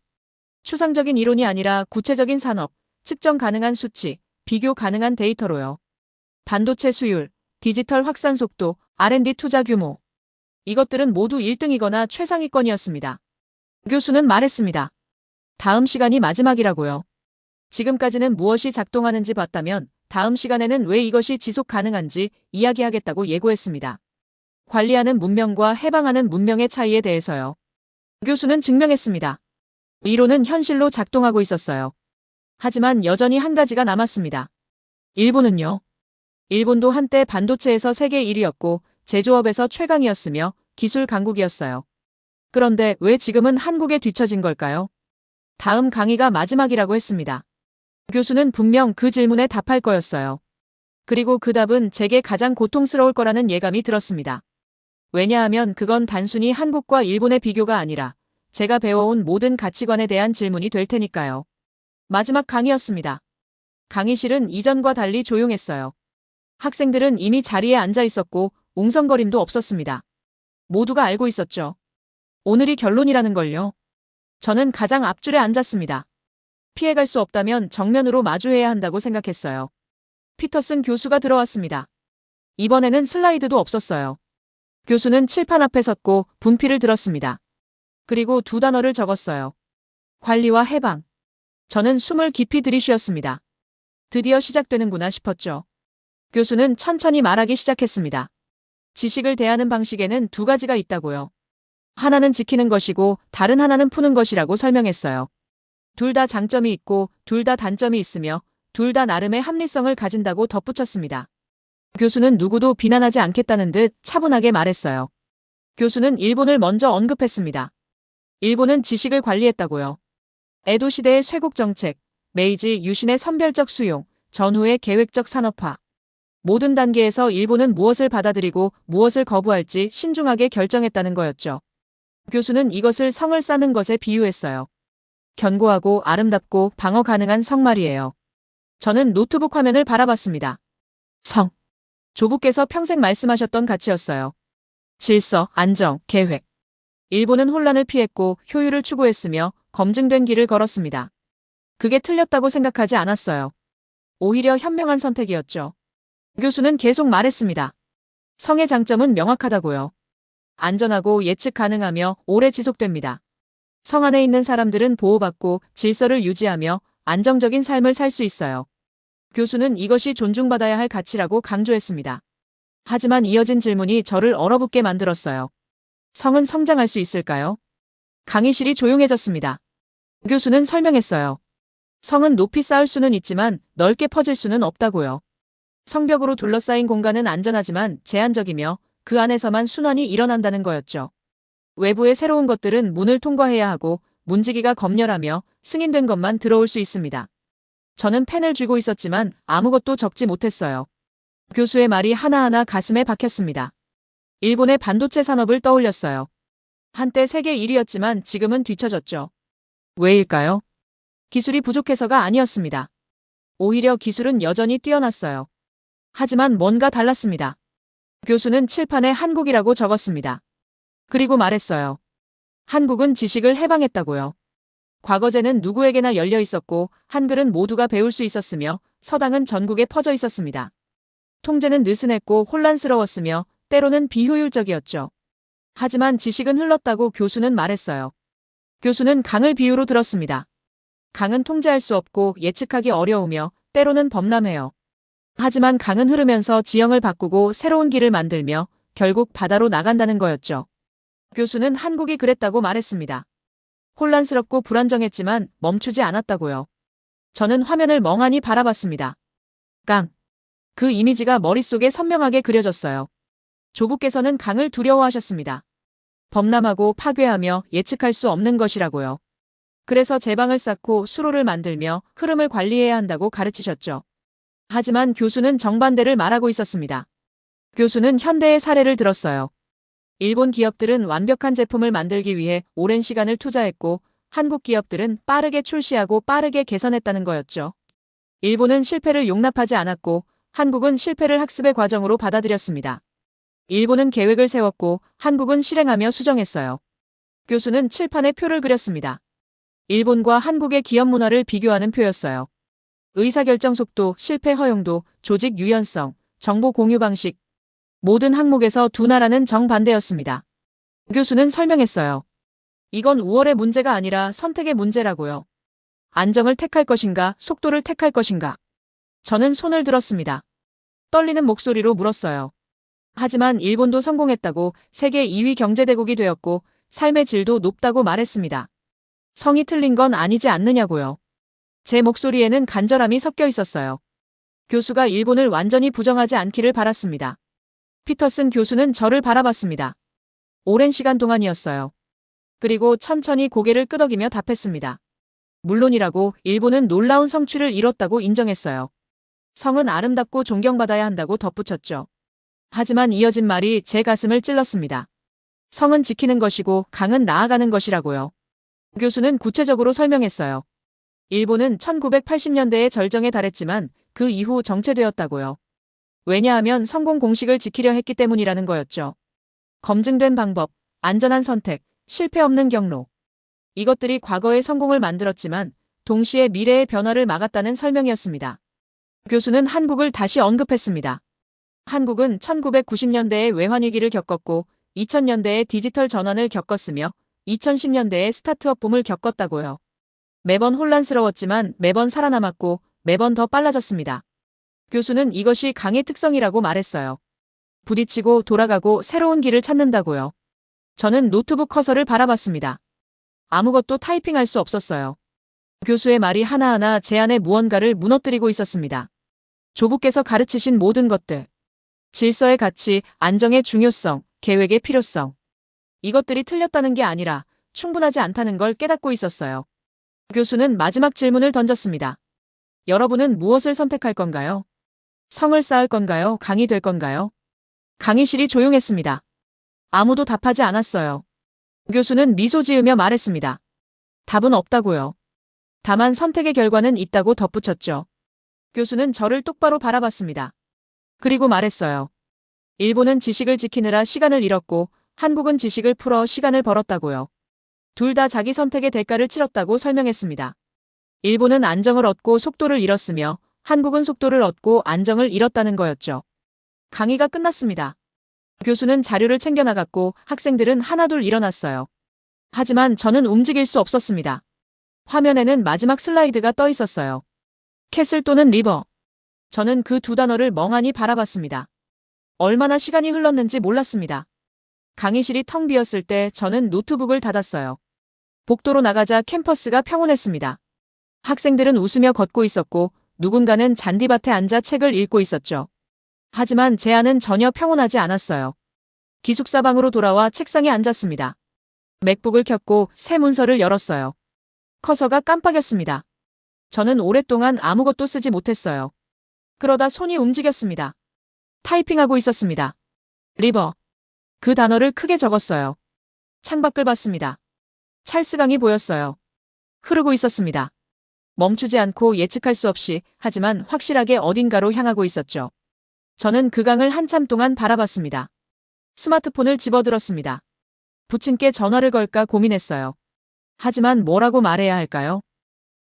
S1: 추상적인 이론이 아니라 구체적인 산업, 측정 가능한 수치, 비교 가능한 데이터로요. 반도체 수율, 디지털 확산 속도, R&D 투자 규모. 이것들은 모두 1등이거나 최상위권이었습니다. 교수는 말했습니다. 다음 시간이 마지막이라고요. 지금까지는 무엇이 작동하는지 봤다면 다음 시간에는 왜 이것이 지속 가능한지 이야기하겠다고 예고했습니다. 관리하는 문명과 해방하는 문명의 차이에 대해서요. 교수는 증명했습니다. 이론은 현실로 작동하고 있었어요. 하지만 여전히 한 가지가 남았습니다. 일본은요. 일본도 한때 반도체에서 세계 1위였고 제조업에서 최강이었으며 기술 강국이었어요. 그런데 왜 지금은 한국에 뒤처진 걸까요? 다음 강의가 마지막이라고 했습니다. 교수는 분명 그 질문에 답할 거였어요. 그리고 그 답은 제게 가장 고통스러울 거라는 예감이 들었습니다. 왜냐하면 그건 단순히 한국과 일본의 비교가 아니라 제가 배워온 모든 가치관에 대한 질문이 될 테니까요. 마지막 강의였습니다. 강의실은 이전과 달리 조용했어요. 학생들은 이미 자리에 앉아 있었고 웅성거림도 없었습니다. 모두가 알고 있었죠. 오늘이 결론이라는 걸요. 저는 가장 앞줄에 앉았습니다. 피해갈 수 없다면 정면으로 마주해야 한다고 생각했어요. 피터슨 교수가 들어왔습니다. 이번에는 슬라이드도 없었어요. 교수는 칠판 앞에 섰고 분필을 들었습니다. 그리고 두 단어를 적었어요. 관리와 해방. 저는 숨을 깊이 들이쉬었습니다. 드디어 시작되는구나 싶었죠. 교수는 천천히 말하기 시작했습니다. 지식을 대하는 방식에는 두 가지가 있다고요. 하나는 지키는 것이고 다른 하나는 푸는 것이라고 설명했어요. 둘 다 장점이 있고 둘 다 단점이 있으며 둘 다 나름의 합리성을 가진다고 덧붙였습니다. 교수는 누구도 비난하지 않겠다는 듯 차분하게 말했어요. 교수는 일본을 먼저 언급했습니다. 일본은 지식을 관리했다고요. 에도 시대의 쇄국 정책, 메이지 유신의 선별적 수용, 전후의 계획적 산업화. 모든 단계에서 일본은 무엇을 받아들이고 무엇을 거부할지 신중하게 결정했다는 거였죠. 교수는 이것을 성을 쌓는 것에 비유했어요. 견고하고 아름답고 방어 가능한 성 말이에요. 저는 노트북 화면을 바라봤습니다. 성. 조부께서 평생 말씀하셨던 가치였어요. 질서, 안정, 계획. 일본은 혼란을 피했고 효율을 추구했으며 검증된 길을 걸었습니다. 그게 틀렸다고 생각하지 않았어요. 오히려 현명한 선택이었죠. 교수는 계속 말했습니다. 성의 장점은 명확하다고요. 안전하고 예측 가능하며 오래 지속됩니다. 성 안에 있는 사람들은 보호받고 질서를 유지하며 안정적인 삶을 살 수 있어요. 교수는 이것이 존중받아야 할 가치라고 강조했습니다. 하지만 이어진 질문이 저를 얼어붙게 만들었어요. 성은 성장할 수 있을까요? 강의실이 조용해졌습니다. 교수는 설명했어요. 성은 높이 쌓을 수는 있지만 넓게 퍼질 수는 없다고요. 성벽으로 둘러싸인 공간은 안전하지만 제한적이며 그 안에서만 순환이 일어난다는 거였죠. 외부의 새로운 것들은 문을 통과해야 하고 문지기가 검열하며 승인된 것만 들어올 수 있습니다. 저는 펜을 쥐고 있었지만 아무것도 적지 못했어요. 교수의 말이 하나하나 가슴에 박혔습니다. 일본의 반도체 산업을 떠올렸어요. 한때 세계 1위였지만 지금은 뒤처졌죠. 왜일까요? 기술이 부족해서가 아니었습니다. 오히려 기술은 여전히 뛰어났어요. 하지만 뭔가 달랐습니다. 교수는 칠판에 한국이라고 적었습니다. 그리고 말했어요. 한국은 지식을 해방했다고요. 과거제는 누구에게나 열려 있었고 한글은 모두가 배울 수 있었으며 서당은 전국에 퍼져 있었습니다. 통제는 느슨했고 혼란스러웠으며 때로는 비효율적이었죠. 하지만 지식은 흘렀다고 교수는 말했어요. 교수는 강을 비유로 들었습니다. 강은 통제할 수 없고 예측하기 어려우며 때로는 범람해요. 하지만 강은 흐르면서 지형을 바꾸고 새로운 길을 만들며 결국 바다로 나간다는 거였죠. 교수는 한국이 그랬다고 말했습니다. 혼란스럽고 불안정했지만 멈추지 않았다고요. 저는 화면을 멍하니 바라봤습니다. 강. 그 이미지가 머릿속에 선명하게 그려졌어요. 조부께서는 강을 두려워하셨습니다. 범람하고 파괴하며 예측할 수 없는 것이라고요. 그래서 제방을 쌓고 수로를 만들며 흐름을 관리해야 한다고 가르치셨죠. 하지만 교수는 정반대를 말하고 있었습니다. 교수는 현대의 사례를 들었어요. 일본 기업들은 완벽한 제품을 만들기 위해 오랜 시간을 투자했고 한국 기업들은 빠르게 출시하고 빠르게 개선했다는 거였죠. 일본은 실패를 용납하지 않았고 한국은 실패를 학습의 과정으로 받아들였습니다. 일본은 계획을 세웠고 한국은 실행하며 수정했어요. 교수는 칠판에 표를 그렸습니다. 일본과 한국의 기업 문화를 비교하는 표였어요. 의사결정 속도, 실패 허용도, 조직 유연성, 정보 공유 방식. 모든 항목에서 두 나라는 정반대였습니다. 교수는 설명했어요. 이건 우월의 문제가 아니라 선택의 문제라고요. 안정을 택할 것인가, 속도를 택할 것인가. 저는 손을 들었습니다. 떨리는 목소리로 물었어요. 하지만 일본도 성공했다고 세계 2위 경제대국이 되었고 삶의 질도 높다고 말했습니다. 성이 틀린 건 아니지 않느냐고요. 제 목소리에는 간절함이 섞여 있었어요. 교수가 일본을 완전히 부정하지 않기를 바랐습니다. 피터슨 교수는 저를 바라봤습니다. 오랜 시간 동안이었어요. 그리고 천천히 고개를 끄덕이며 답했습니다. 물론이라고 일본은 놀라운 성취를 이뤘다고 인정했어요. 성은 아름답고 존경받아야 한다고 덧붙였죠. 하지만 이어진 말이 제 가슴을 찔렀습니다. 성은 지키는 것이고 강은 나아가는 것이라고요. 교수는 구체적으로 설명했어요. 일본은 1980년대에 절정에 달했지만 그 이후 정체되었다고요. 왜냐하면 성공 공식을 지키려 했기 때문이라는 거였죠. 검증된 방법, 안전한 선택, 실패 없는 경로. 이것들이 과거의 성공을 만들었지만 동시에 미래의 변화를 막았다는 설명이었습니다. 교수는 한국을 다시 언급했습니다. 한국은 1990년대에 외환위기를 겪었고 2000년대에 디지털 전환을 겪었으며 2010년대에 스타트업 붐을 겪었다고요. 매번 혼란스러웠지만 매번 살아남았고 매번 더 빨라졌습니다. 교수는 이것이 강의 특성이라고 말했어요. 부딪히고 돌아가고 새로운 길을 찾는다고요. 저는 노트북 커서를 바라봤습니다. 아무것도 타이핑할 수 없었어요. 교수의 말이 하나하나 제 안에 무언가를 무너뜨리고 있었습니다. 조부께서 가르치신 모든 것들. 질서의 가치, 안정의 중요성, 계획의 필요성. 이것들이 틀렸다는 게 아니라 충분하지 않다는 걸 깨닫고 있었어요. 교수는 마지막 질문을 던졌습니다. 여러분은 무엇을 선택할 건가요? 성을 쌓을 건가요? 강이 될 건가요? 강의실이 조용했습니다. 아무도 답하지 않았어요. 교수는 미소 지으며 말했습니다. 답은 없다고요. 다만 선택의 결과는 있다고 덧붙였죠. 교수는 저를 똑바로 바라봤습니다. 그리고 말했어요. 일본은 지식을 지키느라 시간을 잃었고 한국은 지식을 풀어 시간을 벌었다고요. 둘 다 자기 선택의 대가를 치렀다고 설명했습니다. 일본은 안정을 얻고 속도를 잃었으며 한국은 속도를 얻고 안정을 잃었다는 거였죠. 강의가 끝났습니다. 교수는 자료를 챙겨나갔고 학생들은 하나둘 일어났어요. 하지만 저는 움직일 수 없었습니다. 화면에는 마지막 슬라이드가 떠 있었어요. 캐슬 또는 리버. 저는 그 두 단어를 멍하니 바라봤습니다. 얼마나 시간이 흘렀는지 몰랐습니다. 강의실이 텅 비었을 때 저는 노트북을 닫았어요. 복도로 나가자 캠퍼스가 평온했습니다. 학생들은 웃으며 걷고 있었고 누군가는 잔디밭에 앉아 책을 읽고 있었죠. 하지만 제 안은 전혀 평온하지 않았어요. 기숙사방으로 돌아와 책상에 앉았습니다. 맥북을 켰고 새 문서를 열었어요. 커서가 깜빡였습니다. 저는 오랫동안 아무것도 쓰지 못했어요. 그러다 손이 움직였습니다. 타이핑하고 있었습니다. 리버. 그 단어를 크게 적었어요. 창밖을 봤습니다. 찰스강이 보였어요. 흐르고 있었습니다. 멈추지 않고 예측할 수 없이 하지만 확실하게 어딘가로 향하고 있었죠. 저는 그 강을 한참 동안 바라봤습니다. 스마트폰을 집어들었습니다. 부친께 전화를 걸까 고민했어요. 하지만 뭐라고 말해야 할까요?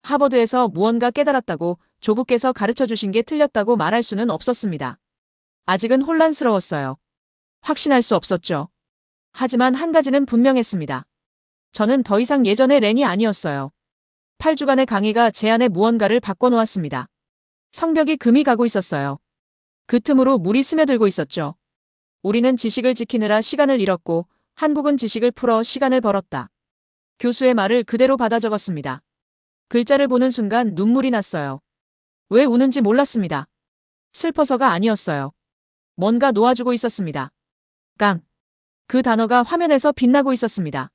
S1: 하버드에서 무언가 깨달았다고 조부께서 가르쳐 주신 게 틀렸다고 말할 수는 없었습니다. 아직은 혼란스러웠어요. 확신할 수 없었죠. 하지만 한 가지는 분명했습니다. 저는 더 이상 예전의 렌이 아니었어요. 8주간의 강의가 제 안에 무언가를 바꿔놓았습니다. 성벽이 금이 가고 있었어요. 그 틈으로 물이 스며들고 있었죠. 우리는 지식을 지키느라 시간을 잃었고 한국은 지식을 풀어 시간을 벌었다. 교수의 말을 그대로 받아 적었습니다. 글자를 보는 순간 눈물이 났어요. 왜 우는지 몰랐습니다. 슬퍼서가 아니었어요. 뭔가 놓아주고 있었습니다. 강. 그 단어가 화면에서 빛나고 있었습니다.